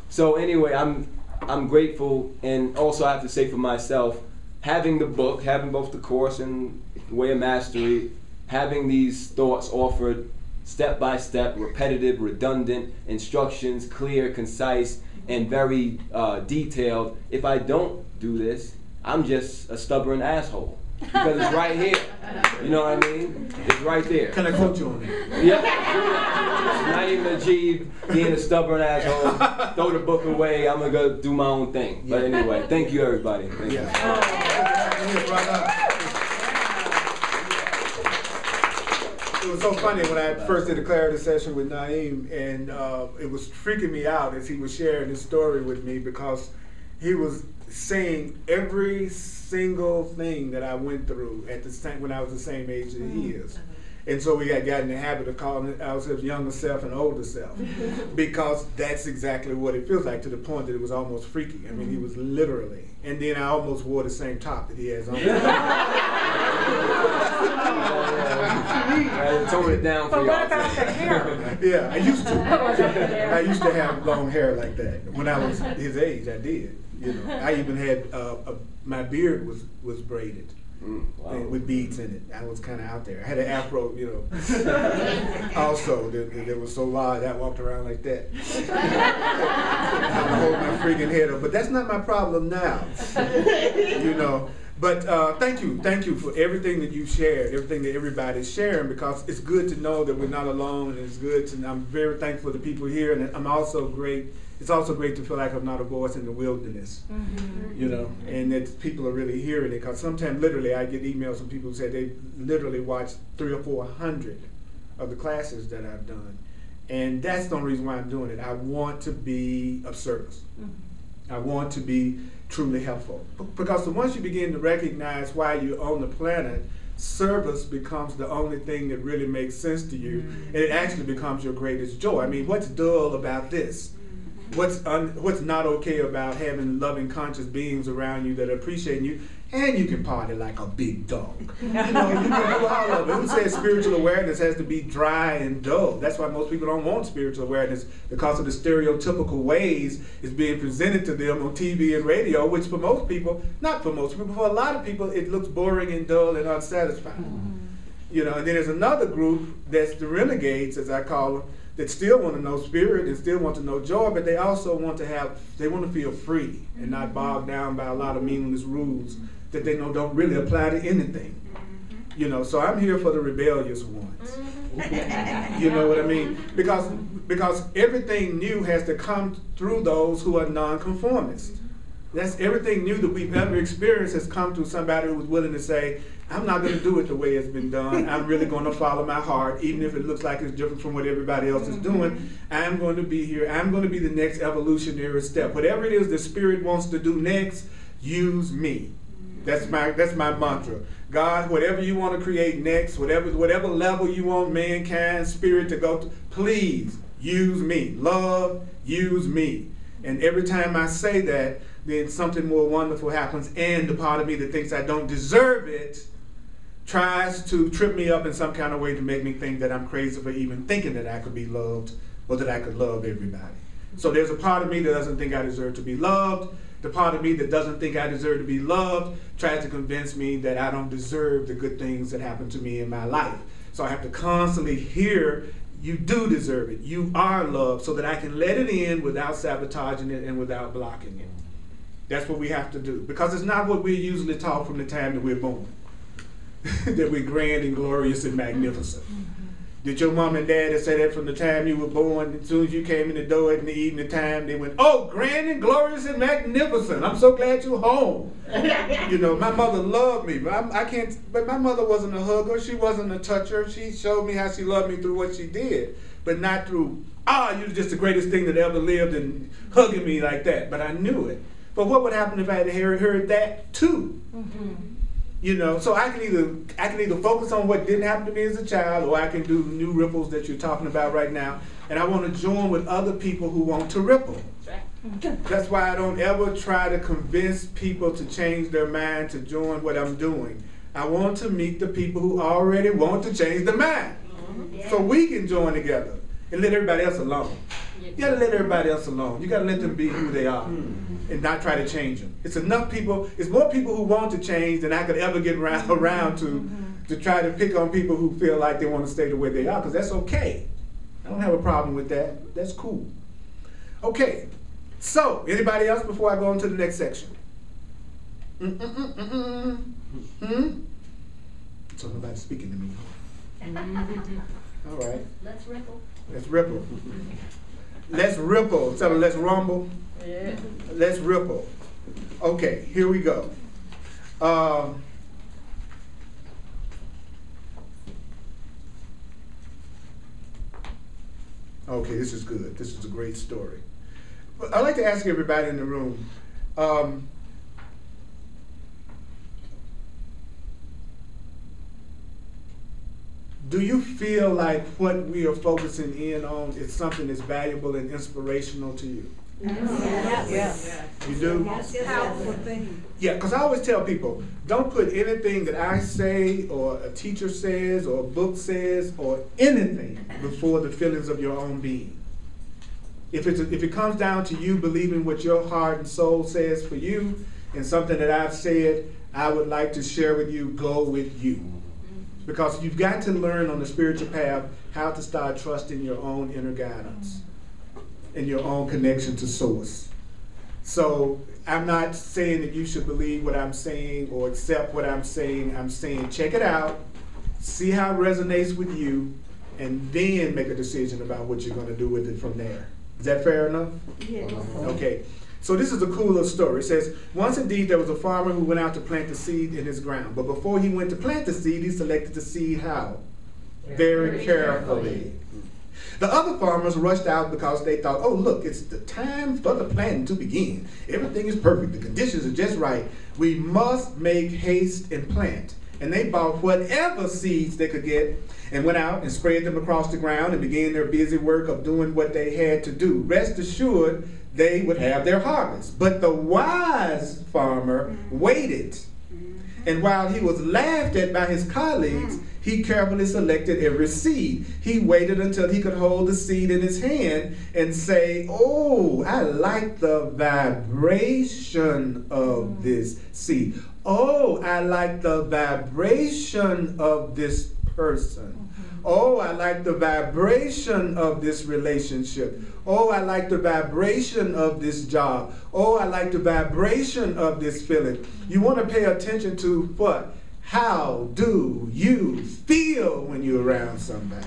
So anyway, I'm grateful, and also I have to say for myself, having the book, having both the course and Way of Mastery, having these thoughts offered step by step, repetitive, redundant, instructions, clear, concise, and very detailed. If I don't do this, I'm just a stubborn asshole. Because it's right here. You know what I mean? It's right there. Can I quote you on that? Yep. Naeem Najib, being a stubborn asshole, throw the book away, I'm going to go do my own thing. But anyway, thank you everybody. Thank you. It was so funny when I first did a clarity session with Naeem, and it was freaking me out as he was sharing his story with me, because he was saying every single thing that I went through at the same, when I was the same age that he is. And so we got in the habit of calling ourselves younger self and older self, because that's exactly what it feels like, to the point that it was almost freaky. I mean, he was literally. And then I almost wore the same top that he has on. I tone it down for y'all. What about the hair? Yeah, I used to. I used to have long hair like that. When I was his age, I did. You know, I even had my beard was braided. Wow. With beads in it. I was kind of out there. I had an afro, you know. Also, that was so large, I walked around like that. I hold my freaking head up. But that's not my problem now. You know. But thank you for everything that you shared, everything that everybody's sharing, because it's good to know that we're not alone, and it's good to, I'm very thankful for the people here, and I'm also great. It's also great to feel like I'm not a voice in the wilderness, you know, and that people are really hearing it, because sometimes literally I get emails from people who say they literally watched 300 or 400 of the classes that I've done, and that's the only reason why I'm doing it. I want to be of service. I want to be truly helpful, because once you begin to recognize why you're on the planet, service becomes the only thing that really makes sense to you, and it actually becomes your greatest joy. I mean, what's dull about this? What's not okay about having loving, conscious beings around you that are appreciating you, and you can party like a big dog. You know, you can do all of it. Who says spiritual awareness has to be dry and dull? That's why most people don't want spiritual awareness, because of the stereotypical ways it's being presented to them on TV and radio, which for most people, not for most people, for a lot of people, it looks boring and dull and unsatisfying. You know, and then there's another group that's the renegades, as I call them, that still want to know spirit and still want to know joy, but they also want to feel free and not bogged down by a lot of meaningless rules that they know don't really apply to anything. You know, so I'm here for the rebellious ones. You know what I mean? Because everything new has to come through those who are nonconformists. That's everything new that we've ever experienced has come through somebody who was willing to say, I'm not going to do it the way it's been done. I'm really going to follow my heart, even if it looks like it's different from what everybody else is doing. I'm going to be here. I'm going to be the next evolutionary step. Whatever it is the Spirit wants to do next, use me. That's my mantra. God, whatever you want to create next, whatever level you want mankind, spirit to go to, please use me. Love, use me. And every time I say that, then something more wonderful happens, and the part of me that thinks I don't deserve it tries to trip me up in some kind of way to make me think that I'm crazy for even thinking that I could be loved or that I could love everybody. So there's a part of me that doesn't think I deserve to be loved. The part of me that doesn't think I deserve to be loved tries to convince me that I don't deserve the good things that happen to me in my life. So I have to constantly hear, you do deserve it. You are loved, so that I can let it in without sabotaging it and without blocking it. That's what we have to do. Because it's not what we're usually taught from the time that we're born. That we're grand and glorious and magnificent. Did your mom and dad say that from the time you were born? As soon as you came in the door in the evening time, they went, oh, grand and glorious and magnificent. I'm so glad you're home. You know, my mother loved me, but but my mother wasn't a hugger. She wasn't a toucher. She showed me how she loved me through what she did, but not through, you're just the greatest thing that ever lived and hugging me like that. But I knew it. But what would happen if I had heard that too? You know, so I can either focus on what didn't happen to me as a child, or I can do new ripples that you're talking about right now. And I want to join with other people who want to ripple. That's why I don't ever try to convince people to change their mind to join what I'm doing. I want to meet the people who already want to change their mind. So we can join together and let everybody else alone. You gotta let everybody else alone. You gotta let them be who they are and not try to change them. It's enough people, it's more people who want to change than I could ever get around to try to pick on people who feel like they want to stay the way they are, because that's okay. I don't have a problem with that. That's cool. Okay, so anybody else before I go on to the next section? So nobody's speaking to me. All right. Let's ripple. Let's ripple. Let's ripple. So let's rumble. Yeah. Let's ripple. Okay, here we go. Okay, this is good. This is a great story. But I'd like to ask everybody in the room, do you feel like what we are focusing in on is something that's valuable and inspirational to you? Yes. You do? Yes. Powerful thing. Yeah, because I always tell people, don't put anything that I say or a teacher says or a book says or anything before the feelings of your own being. If it comes down to you believing what your heart and soul says for you and something that I've said, I would like to share with you, go with you. Because you've got to learn on the spiritual path how to start trusting your own inner guidance and your own connection to source. So I'm not saying that you should believe what I'm saying or accept what I'm saying. I'm saying check it out, see how it resonates with you, and then make a decision about what you're going to do with it from there. Is that fair enough? Yes. Okay. So this is a cool little story. It says, once indeed there was a farmer who went out to plant the seed in his ground. But before he went to plant the seed, he selected the seed how? Very carefully. The other farmers rushed out because they thought, oh look, it's the time for the planting to begin. Everything is perfect. The conditions are just right. We must make haste and plant. and they bought whatever seeds they could get and went out and spread them across the ground and began their busy work of doing what they had to do. Rest assured, they would have their harvest. But the wise farmer waited. And while he was laughed at by his colleagues, he carefully selected every seed. He waited until he could hold the seed in his hand and say, oh, I like the vibration of this seed. Oh, I like the vibration of this person. Oh, I like the vibration of this relationship. Oh, I like the vibration of this job. Oh, I like the vibration of this feeling. You want to pay attention to what? How do you feel when you're around somebody?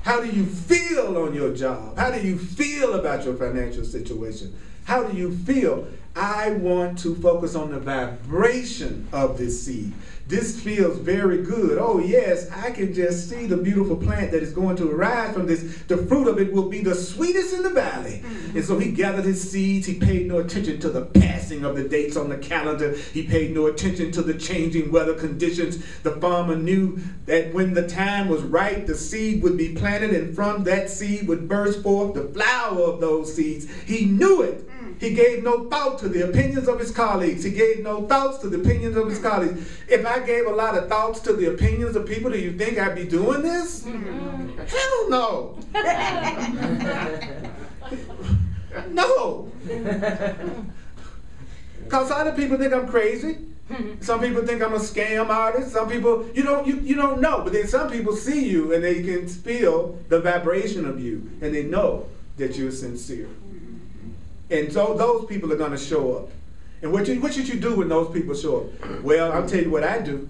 How do you feel on your job? How do you feel about your financial situation? How do you feel? I want to focus on the vibration of this seed. This feels very good. Oh yes, I can just see the beautiful plant that is going to arise from this. The fruit of it will be the sweetest in the valley. And so he gathered his seeds. He paid no attention to the passing of the dates on the calendar. He paid no attention to the changing weather conditions. The farmer knew that when the time was right, the seed would be planted, and from that seed would burst forth the flower of those seeds. He knew it. He gave no thought to the opinions of his colleagues. He gave no thoughts to the opinions of his colleagues. If I gave a lot of thoughts to the opinions of people, do you think I'd be doing this? Hell no. No. Because other people think I'm crazy. Some people think I'm a scam artist. Some people, you don't know. But then some people see you and they can feel the vibration of you. And they know that you're sincere. And so those people are going to show up. And what should you do when those people show up? Well, I'll tell you what I do.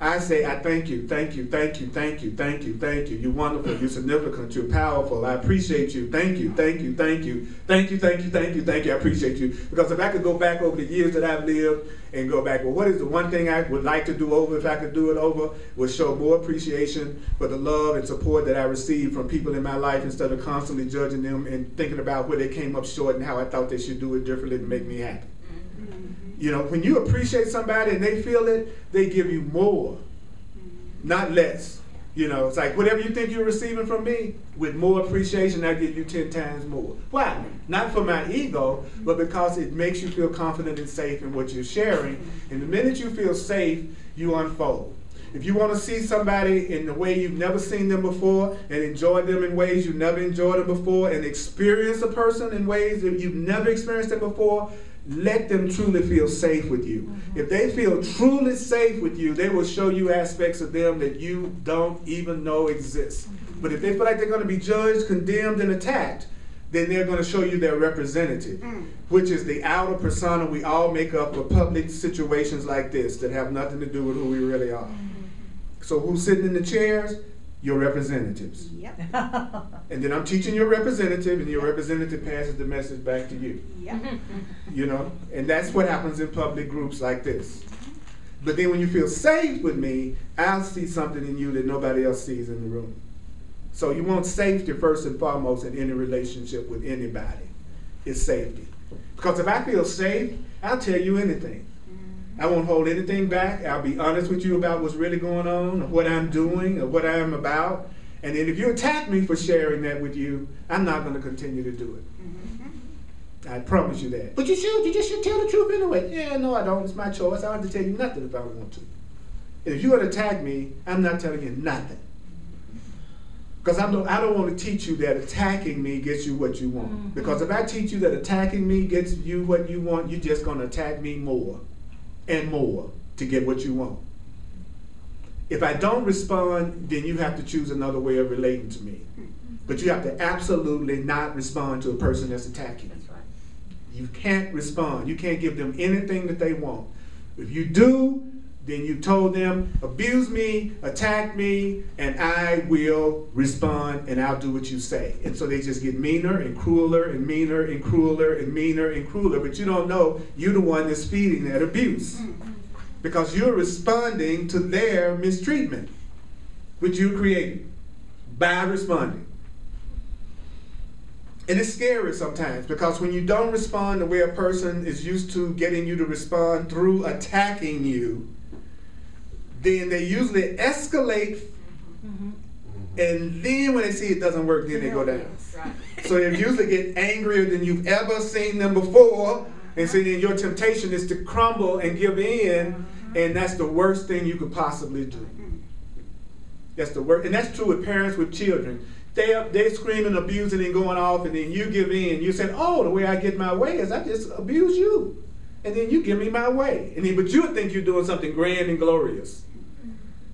I say, I thank you, thank you, thank you, thank you, thank you, thank you. You're wonderful, you're significant, you're powerful. I appreciate you. Thank you, thank you, thank you, thank you, thank you, thank you, thank you. I appreciate you. Because if I could go back over the years that I've lived and go back, well, what is the one thing I would like to do over if I could do it over? Would show more appreciation for the love and support that I received from people in my life instead of constantly judging them and thinking about where they came up short and how I thought they should do it differently to make me happy. You know, when you appreciate somebody and they feel it, they give you more, not less. You know, it's like whatever you think you're receiving from me, with more appreciation, I give you 10 times more. Why? Not for my ego, but because it makes you feel confident and safe in what you're sharing. And the minute you feel safe, you unfold. If you want to see somebody in the way you've never seen them before and enjoy them in ways you've never enjoyed them before and experience a person in ways that you've never experienced them before, let them truly feel safe with you. If they feel truly safe with you, they will show you aspects of them that you don't even know exist. But if they feel like they're going to be judged, condemned, and attacked, then they're going to show you their representative, which is the outer persona we all make up for public situations like this that have nothing to do with who we really are. So who's sitting in the chairs? Your representatives. Yep. And then I'm teaching your representative, and your representative passes the message back to you. Yep. You know, and that's what happens in public groups like this. But then when you feel safe with me, I'll see something in you that nobody else sees in the room. So you want safety first and foremost in any relationship with anybody. It's safety. Because if I feel safe, I'll tell you anything. I won't hold anything back. I'll be honest with you about what's really going on, or what I'm doing, or what I'm about. And then if you attack me for sharing that with you, I'm not going to continue to do it. I promise you that. But you should. You just should tell the truth anyway. Yeah, no, I don't. It's my choice. I don't have to tell you nothing if I don't want to. And if you're going to attack me, I'm not telling you nothing. Because I don't want to teach you that attacking me gets you what you want. Because if I teach you that attacking me gets you what you want, you're just going to attack me more and more to get what you want. If I don't respond, then you have to choose another way of relating to me. But you have to absolutely not respond to a person that's attacking you. That's right. You can't respond. You can't give them anything that they want. If you do, then you told them, abuse me, attack me, and I will respond and I'll do what you say. And so they just get meaner and crueler and meaner and crueler and meaner and crueler. But you don't know you're the one that's feeding that abuse. Because you're responding to their mistreatment, which you created by responding. And it's scary sometimes, because when you don't respond the way a person is used to getting you to respond through attacking you, then they usually escalate, and then when they see it doesn't work, then they go down. So they usually get angrier than you've ever seen them before, and so then your temptation is to crumble and give in, and that's the worst thing you could possibly do. That's the worst, and that's true with parents with children. They're screaming, abusing, and going off, and then you give in. You say, "Oh, the way I get my way is I just abuse you, and then you give me my way." And then, but you think you're doing something grand and glorious.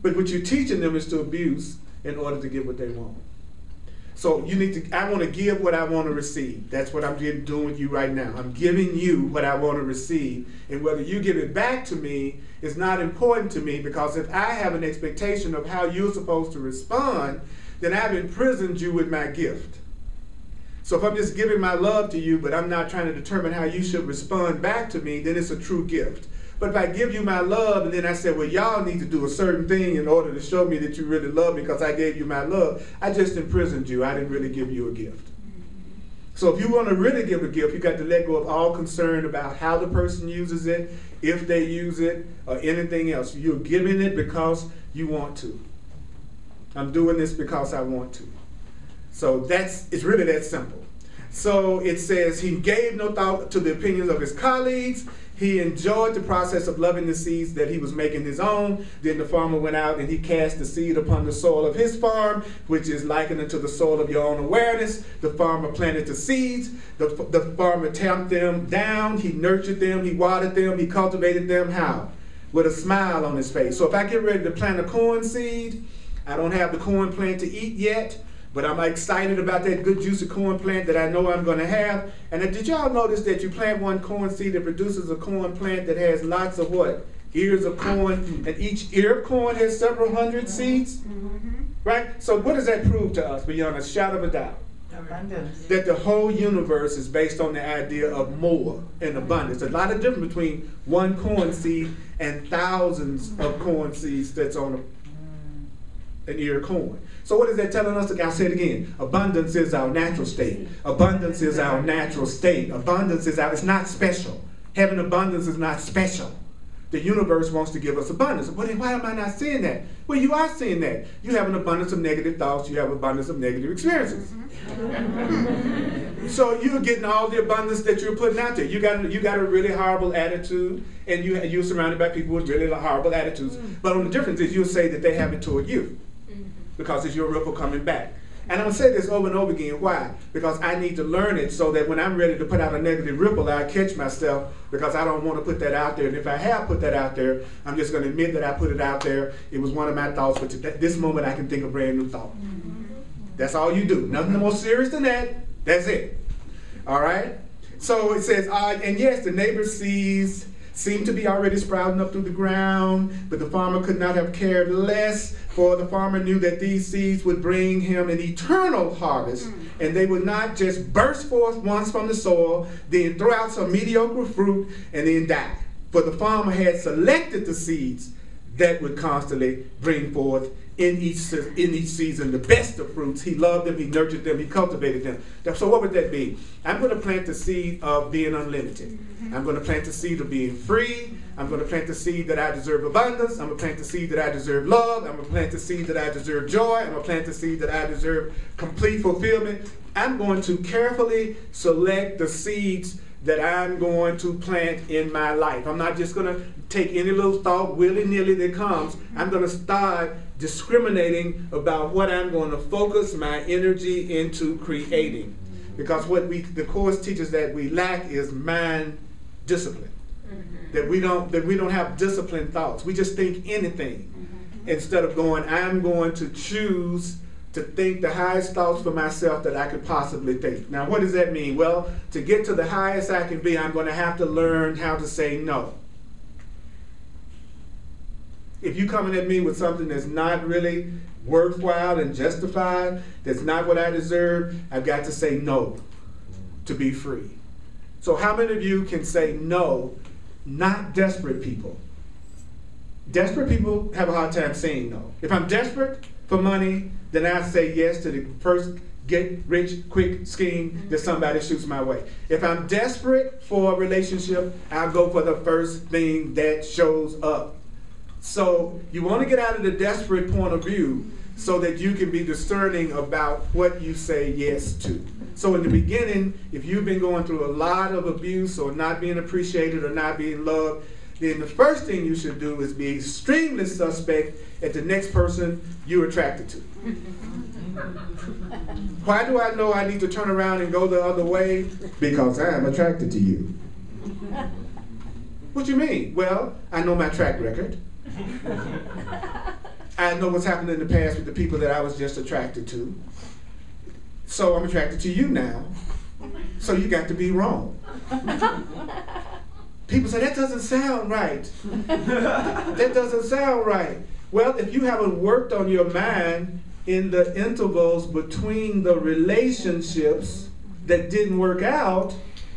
But what you're teaching them is to abuse in order to get what they want. So you need to. I want to give what I want to receive. That's what I'm doing with you right now. I'm giving you what I want to receive, and whether you give it back to me is not important to me, because if I have an expectation of how you're supposed to respond, then I've imprisoned you with my gift. So if I'm just giving my love to you, but I'm not trying to determine how you should respond back to me, then it's a true gift. But if I give you my love and then I say, well, y'all need to do a certain thing in order to show me that you really love me because I gave you my love, I just imprisoned you. I didn't really give you a gift. So if you want to really give a gift, you got to let go of all concern about how the person uses it, if they use it, or anything else. You're giving it because you want to. I'm doing this because I want to. So it's really that simple. So it says he gave no thought to the opinions of his colleagues. He enjoyed the process of loving the seeds that he was making his own. Then the farmer went out and he cast the seed upon the soil of his farm, which is likened unto the soil of your own awareness. The farmer planted the seeds. The farmer tamped them down. He nurtured them. He watered them. He cultivated them. How? With a smile on his face. So if I get ready to plant a corn seed, I don't have the corn plant to eat yet, but I'm excited about that good juicy corn plant that I know I'm going to have. And did y'all notice that you plant one corn seed that produces a corn plant that has lots of what? Ears of corn, and each ear of corn has several hundred seeds? Right? So what does that prove to us beyond a shadow of a doubt? Abundance. That the whole universe is based on the idea of more and abundance. A lot of difference between one corn seed and thousands of corn seeds that's on an ear of corn. So what is that telling us? I'll say it again. Abundance is our natural state. Abundance is our natural state. Abundance is it's not special. Having abundance is not special. The universe wants to give us abundance. But why am I not seeing that? Well, you are seeing that. You have an abundance of negative thoughts. You have abundance of negative experiences. So you're getting all the abundance that you're putting out there. You got a really horrible attitude, and you're surrounded by people with really horrible attitudes. But the difference is you'll say that they have it toward you, because it's your ripple coming back. And I'm going to say this over and over again. Why? Because I need to learn it so that when I'm ready to put out a negative ripple, I catch myself, because I don't want to put that out there. And if I have put that out there, I'm just going to admit that I put it out there. It was one of my thoughts, but at this moment I can think a brand new thought. That's all you do. Nothing more serious than that. That's it. All right? So it says, and yes, the neighbor's seeds seemed to be already sprouting up through the ground, but the farmer could not have cared less, for the farmer knew that these seeds would bring him an eternal harvest, and they would not just burst forth once from the soil, then throw out some mediocre fruit, and then die. For the farmer had selected the seeds that would constantly bring forth in each season the best of fruits. He loved them, he nurtured them, he cultivated them. So what would that be? I'm going to plant the seed of being unlimited. I'm going to plant the seed of being free. I'm going to plant the seed that I deserve abundance. I'm going to plant the seed that I deserve love. I'm going to plant the seed that I deserve joy. I'm going to plant the seed that I deserve complete fulfillment. I'm going to carefully select the seeds that I'm going to plant in my life. I'm not just going to take any little thought willy-nilly that comes. I'm going to start discriminating about what I'm going to focus my energy into creating. Because what the Course teaches that we lack is mind discipline. That we don't have disciplined thoughts. We just think anything. Instead of going, I'm going to choose to think the highest thoughts for myself that I could possibly think. Now, what does that mean? Well, to get to the highest I can be, I'm going to have to learn how to say no. If you're coming at me with something that's not really worthwhile and justified, that's not what I deserve, I've got to say no to be free. So how many of you can say no? Not desperate people. Desperate people have a hard time saying no. If I'm desperate for money, then I say yes to the first get-rich-quick scheme that somebody shoots my way. If I'm desperate for a relationship, I'll go for the first thing that shows up. So you want to get out of the desperate point of view so that you can be discerning about what you say yes to. So in the beginning, if you've been going through a lot of abuse or not being appreciated or not being loved, then the first thing you should do is be extremely suspect at the next person you're attracted to. Why do I know I need to turn around and go the other way? Because I am attracted to you. What you mean? Well, I know my track record. I know what's happened in the past with the people that I was just attracted to. So I'm attracted to you now. So you got to be wrong. People say, that doesn't sound right. That doesn't sound right. Well, if you haven't worked on your mind in the intervals between the relationships that didn't work out,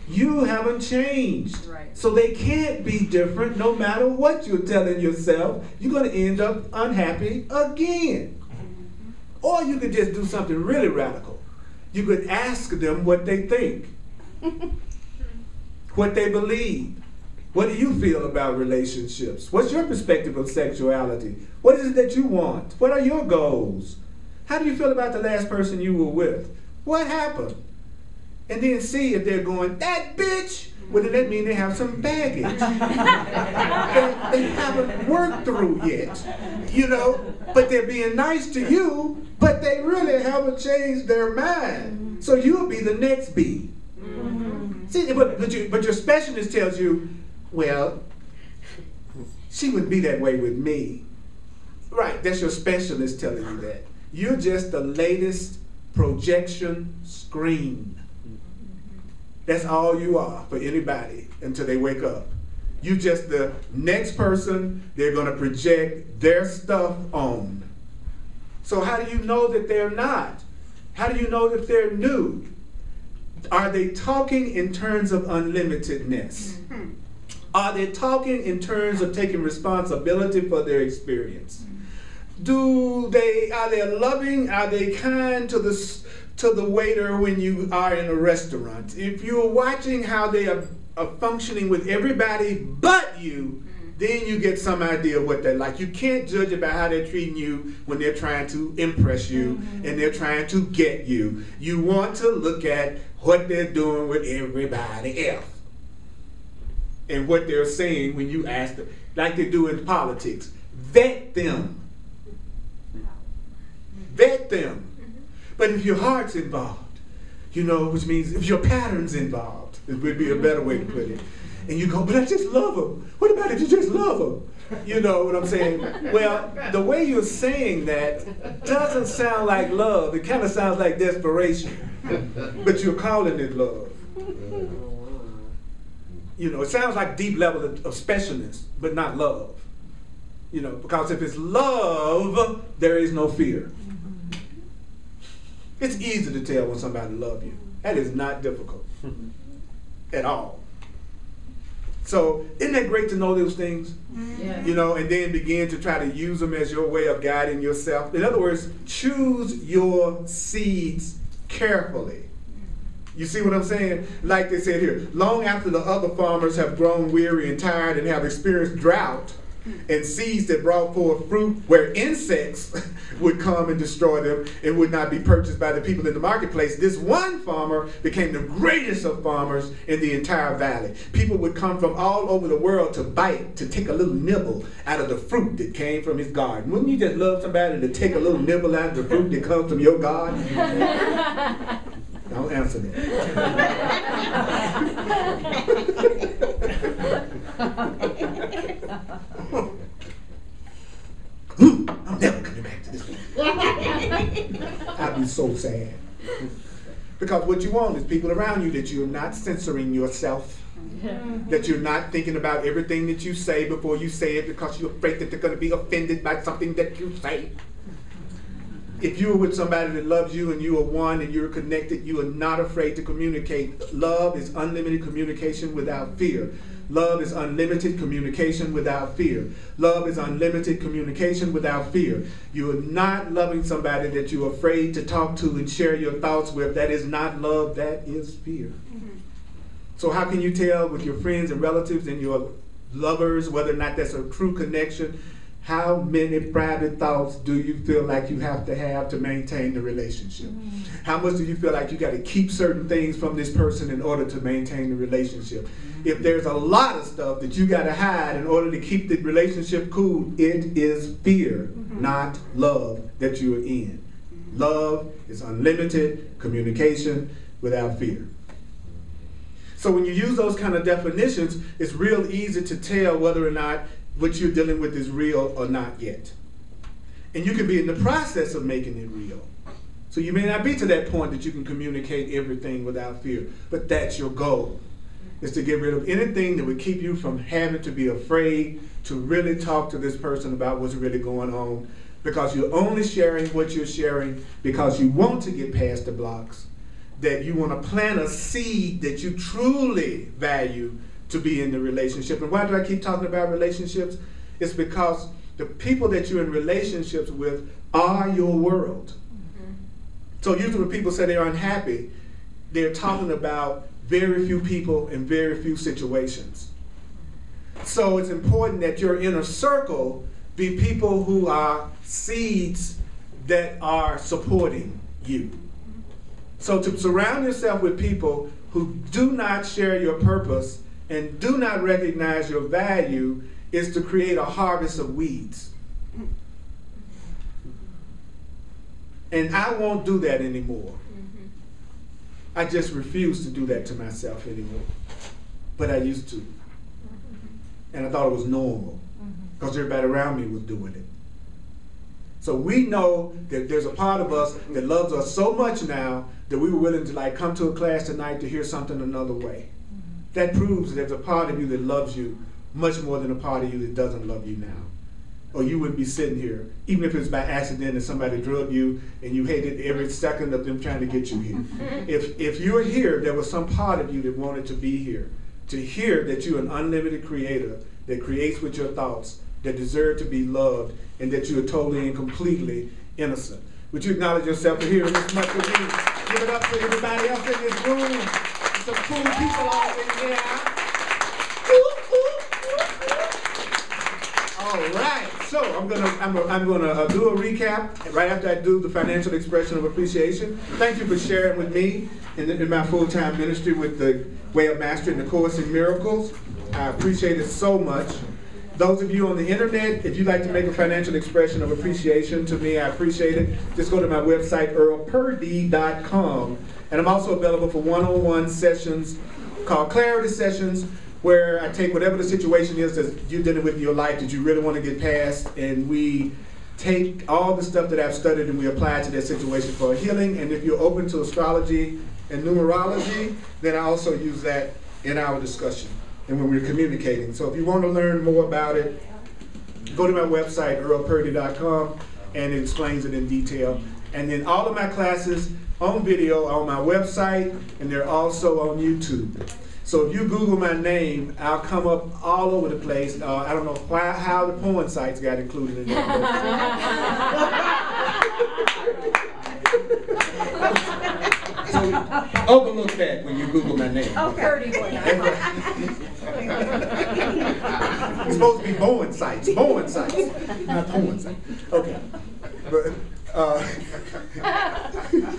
you haven't changed. Right. So they can't be different no matter what you're telling yourself. You're going to end up unhappy again. Or you could just do something really radical. You could ask them what they think, what they believe. What do you feel about relationships? What's your perspective of sexuality? What is it that you want? What are your goals? How do you feel about the last person you were with? What happened? And then see if they're going, that bitch. Well, then that means they have some baggage they haven't worked through yet, you know. But they're being nice to you, but they really haven't changed their mind. So you'll be the next B. See, but your specialist tells you, well, she wouldn't be that way with me. Right, that's your specialist telling you that. You're just the latest projection screen. That's all you are for anybody until they wake up. You just the next person they're going to project their stuff on. So how do you know that they're not? How do you know that they're new? Are they talking in terms of unlimitedness? Are they talking in terms of taking responsibility for their experience? Are they loving? Are they kind to the waiter when you are in a restaurant? If you're watching how they are functioning with everybody but you, then you get some idea of what they're like. You can't judge about how they're treating you when they're trying to impress you and they're trying to get you. You want to look at what they're doing with everybody else and what they're saying when you ask them, like they do in politics. Vet them. Vet them. But if your heart's involved, you know, which means if your pattern's involved, it would be a better way to put it. And you go, but I just love them. What about if you just love them? You know what I'm saying? Well, the way you're saying that doesn't sound like love. It kind of sounds like desperation. But you're calling it love. You know, it sounds like deep level of specialness, but not love. You know, because if it's love, there is no fear. It's easy to tell when somebody loves you. That is not difficult at all. So isn't that great to know those things? Yeah. You know, and then begin to try to use them as your way of guiding yourself. In other words, choose your seeds carefully. You see what I'm saying? Like they said here, long after the other farmers have grown weary and tired and have experienced drought and seeds that brought forth fruit where insects would come and destroy them and would not be purchased by the people in the marketplace, this one farmer became the greatest of farmers in the entire valley. People would come from all over the world to bite, to take a little nibble out of the fruit that came from his garden. Wouldn't you just love somebody to take a little nibble out of the fruit that comes from your garden? Don't answer that. I'm never coming back to this one. I'd be so sad. Because what you want is people around you that you're not censoring yourself. That you're not thinking about everything that you say before you say it because you're afraid that they're going to be offended by something that you say. If you're with somebody that loves you and you are one and you're connected, you are not afraid to communicate. Love is unlimited communication without fear. Love is unlimited communication without fear. Love is unlimited communication without fear. You are not loving somebody that you're afraid to talk to and share your thoughts with. That is not love, that is fear. So how can you tell with your friends and relatives and your lovers whether or not that's a true connection? How many private thoughts do you feel like you have to maintain the relationship? How much do you feel like you got to keep certain things from this person in order to maintain the relationship? If there's a lot of stuff that you got to hide in order to keep the relationship cool, it is fear, not love that you're in. Love is unlimited communication without fear. So when you use those kind of definitions, it's real easy to tell whether or not what you're dealing with is real or not yet. And you can be in the process of making it real. So you may not be to that point that you can communicate everything without fear, but that's your goal, is to get rid of anything that would keep you from having to be afraid to really talk to this person about what's really going on, because you're only sharing what you're sharing because you want to get past the blocks, that you want to plant a seed that you truly value to be in the relationship. And why do I keep talking about relationships? It's because the people that you're in relationships with are your world. So usually when people say they're unhappy, they're talking about very few people in very few situations. So it's important that your inner circle be people who are seeds that are supporting you. So to surround yourself with people who do not share your purpose and do not recognize your value is to create a harvest of weeds. And I won't do that anymore. I just refuse to do that to myself anymore. But I used to. And I thought it was normal because everybody around me was doing it. So we know that there's a part of us that loves us so much now that we were willing to like come to a class tonight to hear something another way. That proves that there's a part of you that loves you much more than a part of you that doesn't love you now. Or you wouldn't be sitting here, even if it's by accident and somebody drugged you and you hated every second of them trying to get you here. If you're here, there was some part of you that wanted to be here, to hear that you're an unlimited creator that creates with your thoughts, that deserve to be loved, and that you are totally and completely innocent. Would you acknowledge yourself for hearing this much with me? Give it up to everybody else in this room. Some cool people all in here. All right. So I'm gonna do a recap right after I do the financial expression of appreciation. Thank you for sharing with me in my full-time ministry with the Way of Mastering the Course in Miracles. I appreciate it so much. Those of you on the internet, if you'd like to make a financial expression of appreciation to me, I appreciate it. Just go to my website, earlpurdy.com. And I'm also available for one-on-one sessions called Clarity Sessions, where I take whatever the situation is that you're dealing with in your life that you really want to get past, and we take all the stuff that I've studied and we apply it to that situation for healing. And if you're open to astrology and numerology, then I also use that in our discussion and when we're communicating. So if you want to learn more about it, go to my website, earlpurdy.com, and it explains it in detail. And then all of my classes on video are on my website, and they're also on YouTube. So if you Google my name, I'll come up all over the place. I don't know how the porn sites got included in that. So overlook that when you Google my name. Oh, Purdy boy. It's supposed to be Bowen sites, not porn sites. Okay. But,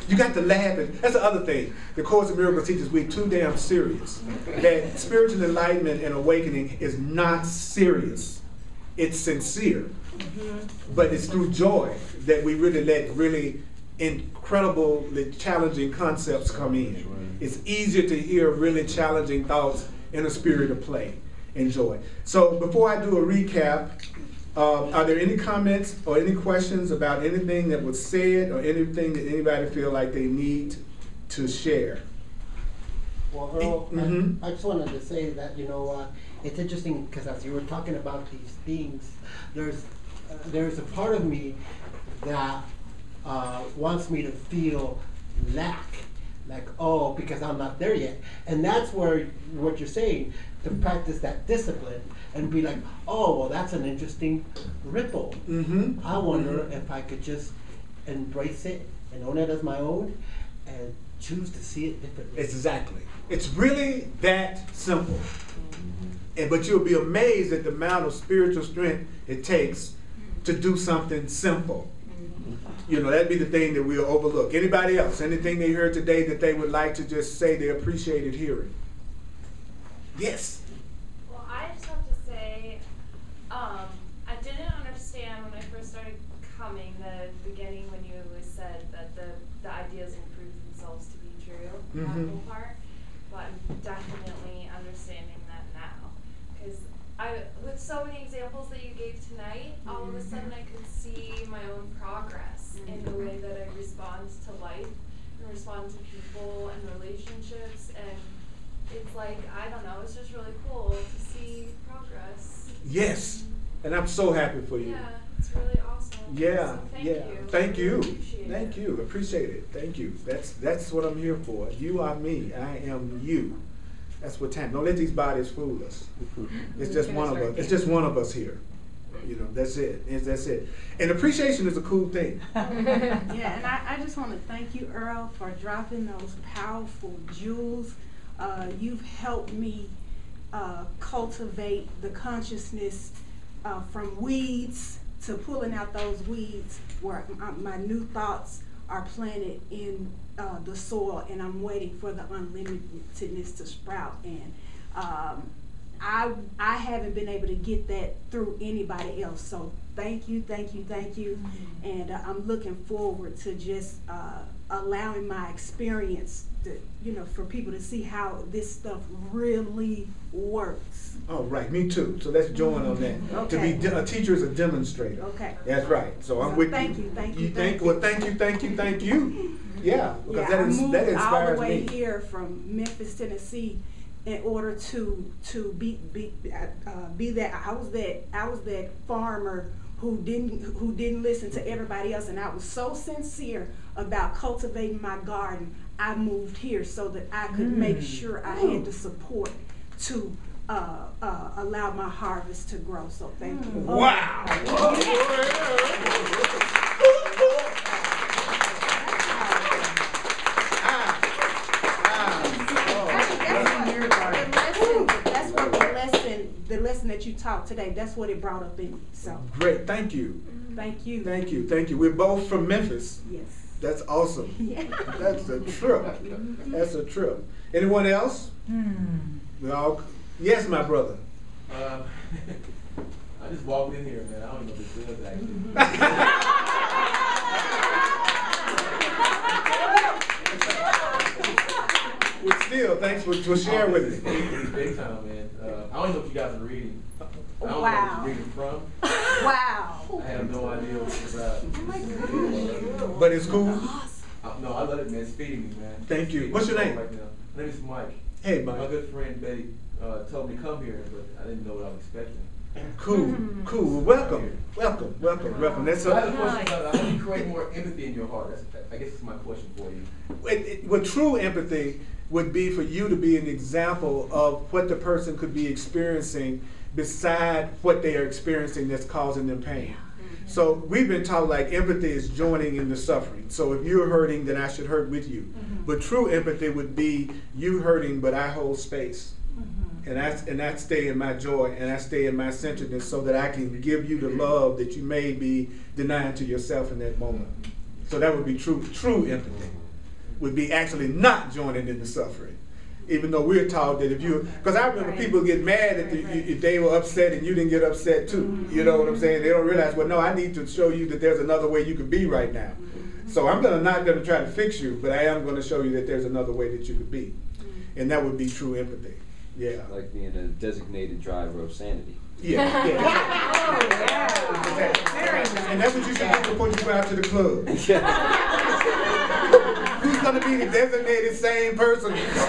you got to laugh. That's the other thing. The Course in Miracles teaches we're too damn serious. That spiritual enlightenment and awakening is not serious. It's sincere. But it's through joy that we really let really incredibly challenging concepts come in. It's easier to hear really challenging thoughts in a spirit of play and joy. So before I do a recap, are there any comments or any questions about anything that was said or anything that anybody feel like they need to share? Well, Earl, I just wanted to say that, it's interesting because as you were talking about these things, there's a part of me that wants me to feel lack, like, oh, because I'm not there yet. And that's where what you're saying, to practice that discipline and be like, oh, well, that's an interesting ripple. I wonder if I could just embrace it and own it as my own and choose to see it differently. Exactly. It's really that simple. But you'll be amazed at the amount of spiritual strength it takes to do something simple. You know, that'd be the thing that we'll overlook. Anybody else? Anything they heard today that they would like to just say they appreciated hearing? Yes. Well, I just have to say, I didn't understand when I first started coming, the beginning when you said that the ideas will prove themselves to be true, that whole part. But I'm definitely understanding that now. Because with so many examples that you gave tonight, all of a sudden I could see my own progress in the way that I respond to life and respond to people and relationships. And it's like, I don't know, it's just really cool to see progress. Yes. And I'm so happy for you. Yeah, it's really awesome. Yeah, So thank yeah. you. Thank you. Appreciate Thank it. you. Appreciate it. Thank you. That's what I'm here for. You are me. I am you. That's what time. Don't let these bodies fool us. It's just one of us. It's just one of us here. You know, that's it. That's it. And appreciation is a cool thing. Yeah, and I just want to thank you, Earl, for dropping those powerful jewels. You've helped me cultivate the consciousness from weeds to pulling out those weeds where my new thoughts are planted in the soil, and I'm waiting for the unlimitedness to sprout. And I haven't been able to get that through anybody else. So thank you, thank you, thank you. And I'm looking forward to just allowing my experience to, for people to see how this stuff really works. Oh, right. Me too. So let's join on that. Okay. To be a teacher is a demonstrator. Okay. That's right. So I'm with thank you. you, thank You you, thank thank you. Thank you. Yeah, because I moved that all inspires the way me. here from Memphis, Tennessee, in order to be that. I was that farmer who didn't listen to everybody else, and I was so sincere about cultivating my garden. I moved here so that I could make sure I had the support to allow my harvest to grow. So thank you. Wow. That's what the lesson that you taught today, that's what it brought up in me. So Great. Thank you. thank you. Thank you. Thank you. We're both from Memphis. Yes. That's awesome. Yeah. That's a trip. That's a trip. Anyone else? We all. Yes, my brother. I just walked in here, man. I don't know if this is actually. But still, thanks for sharing with me. Big time, man. I don't know what you guys are reading. I don't know Wow. what you're reading from. Wow. I have no idea what it's about. But it's cool. No, I love it, man. It's feeding me, man. Thank you. What's your name? Right now. My name is Mike. Hey, My Mike. good friend Betty told me to come here, but I didn't know what I was expecting. Cool. Cool. Welcome. Welcome. Welcome. Welcome. That's So I have a a, question about how do you create more empathy in your heart? I guess it's my question for you. what true empathy would be for you to be an example of what the person could be experiencing beside what they are experiencing that's causing them pain. So we've been taught like empathy is joining in the suffering. So if you're hurting, then I should hurt with you. But true empathy would be you hurting, but I hold space. And I stay in my joy, and I stay in my centeredness so that I can give you the love that you may be denying to yourself in that moment. So that would be true empathy. Would be actually not joining in the suffering. Even though we're taught that if you, because I remember people get mad if they were upset and you didn't get upset too. You know what I'm saying? They don't realize, well, no, I need to show you that there's another way you could be right now. So I'm not going to try to fix you, but I am going to show you that there's another way that you could be. And that would be true empathy. Yeah. Like being a designated driver of sanity. Yeah. And that's what you should do before you go out to the club. Who's going to be the designated sane person? Because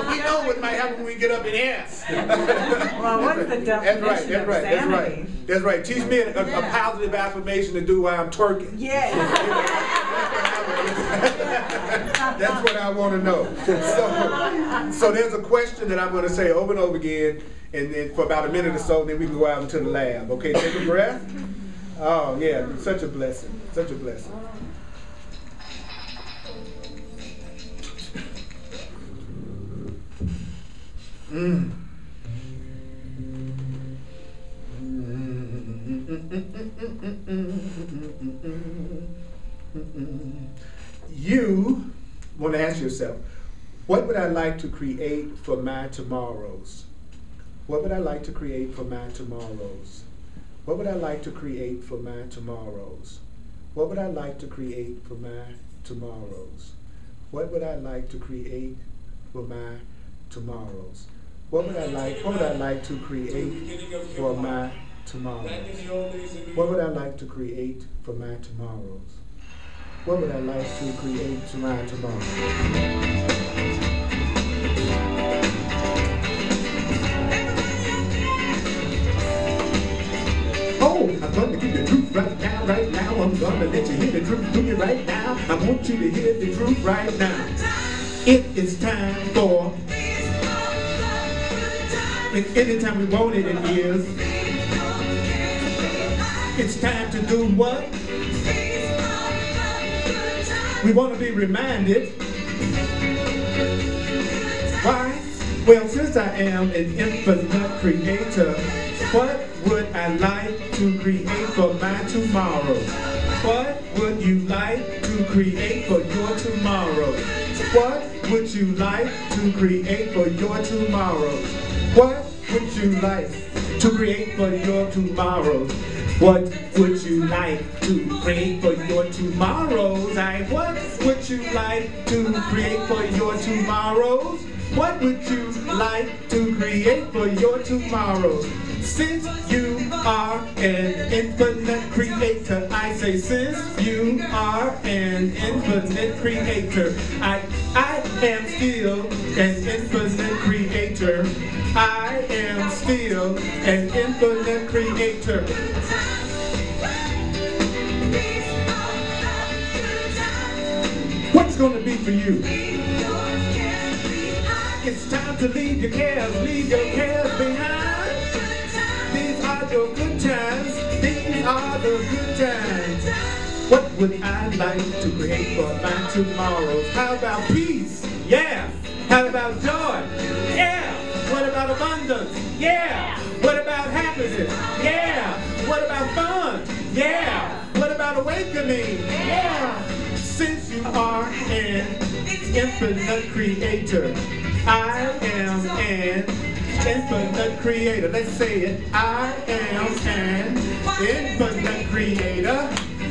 we know what might happen when we get up in here. Well, what's the definition of sanity? That's right. Teach me a positive affirmation to do while I'm twerking. Yeah. That's what I want to know. So there's a question that I'm going to say over and over again, and then for about a minute or so, then we can go out into the lab. Okay, take a breath. Oh, yeah, such a blessing. Such a blessing. Mm. Mm. You want to ask yourself, what would I like to create for my tomorrows? What would I like to create for my tomorrows? What would I like to create for my tomorrows? What would I like to create for my tomorrows? What would I like to create for my tomorrows? What would I like to create for my tomorrows? What would I like to create for my tomorrows? What would I like to create for my tomorrows? Oh, I'm gonna give you the truth right now, right now. I'm gonna let you hear the truth to me right now. I want you to hear the truth right now. It is time for, and anytime we want it, it is. It's time to do what? We want to be reminded. Why? Well, since I am an infinite creator, what would I like to create for my tomorrow? What would you like to create for your tomorrow? What would you like to create for your tomorrow? What would you like to create for your tomorrow? What would you like to create for your tomorrows? What would you like to create for your tomorrows? What would you like to create for your tomorrows? Since you are an infinite creator, I say since you are an infinite creator, I am still an infinite creator. I am still an infinite creator. What's going to be for you? It's time to leave your cares behind. These are your good times. These are the good times. What would I like to create for my tomorrows? How about peace? Yeah. How about joy? Yeah. What about abundance? Yeah. What about happiness? Yeah. What about fun? Yeah. What about awakening? Yeah. Since you are an infinite creator, I am an infinite creator. Let's say it. I am an infinite creator.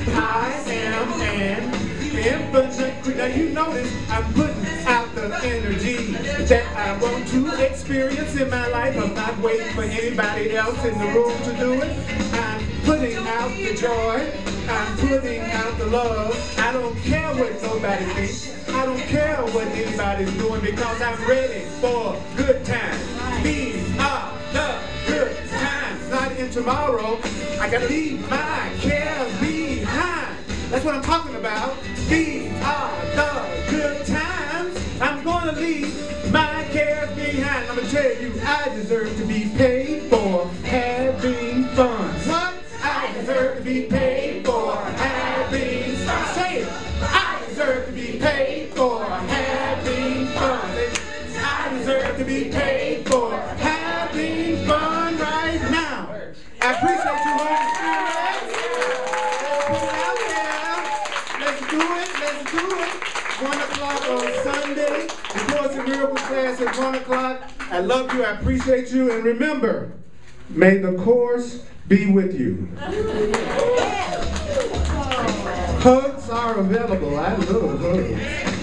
I am an infinite creator. Now you notice I'm putting out the energy that I want to experience in my life. I'm not waiting for anybody else in the room to do it. I'm putting out the joy. I'm putting out the love. I don't care what nobody thinks. I don't care what anybody's doing because I'm ready for good times. These are the good times. Not in tomorrow. I gotta leave my cares behind. That's what I'm talking about. These are the good times. I'm gonna leave my cares behind. I'm gonna tell you, I deserve to be paid for having fun. What? I deserve to be paid for having fun. Say it. I deserve to be paid for having fun. I deserve to be paid for having fun right now. I appreciate you, Holy Spirit. Put it out there. Let's do it. Let's do it. 1 o'clock on Sunday. The Course in Miracles class at 1 o'clock. I love you. I appreciate you. And remember, may the Course be with you. Hugs are available. I love hugs.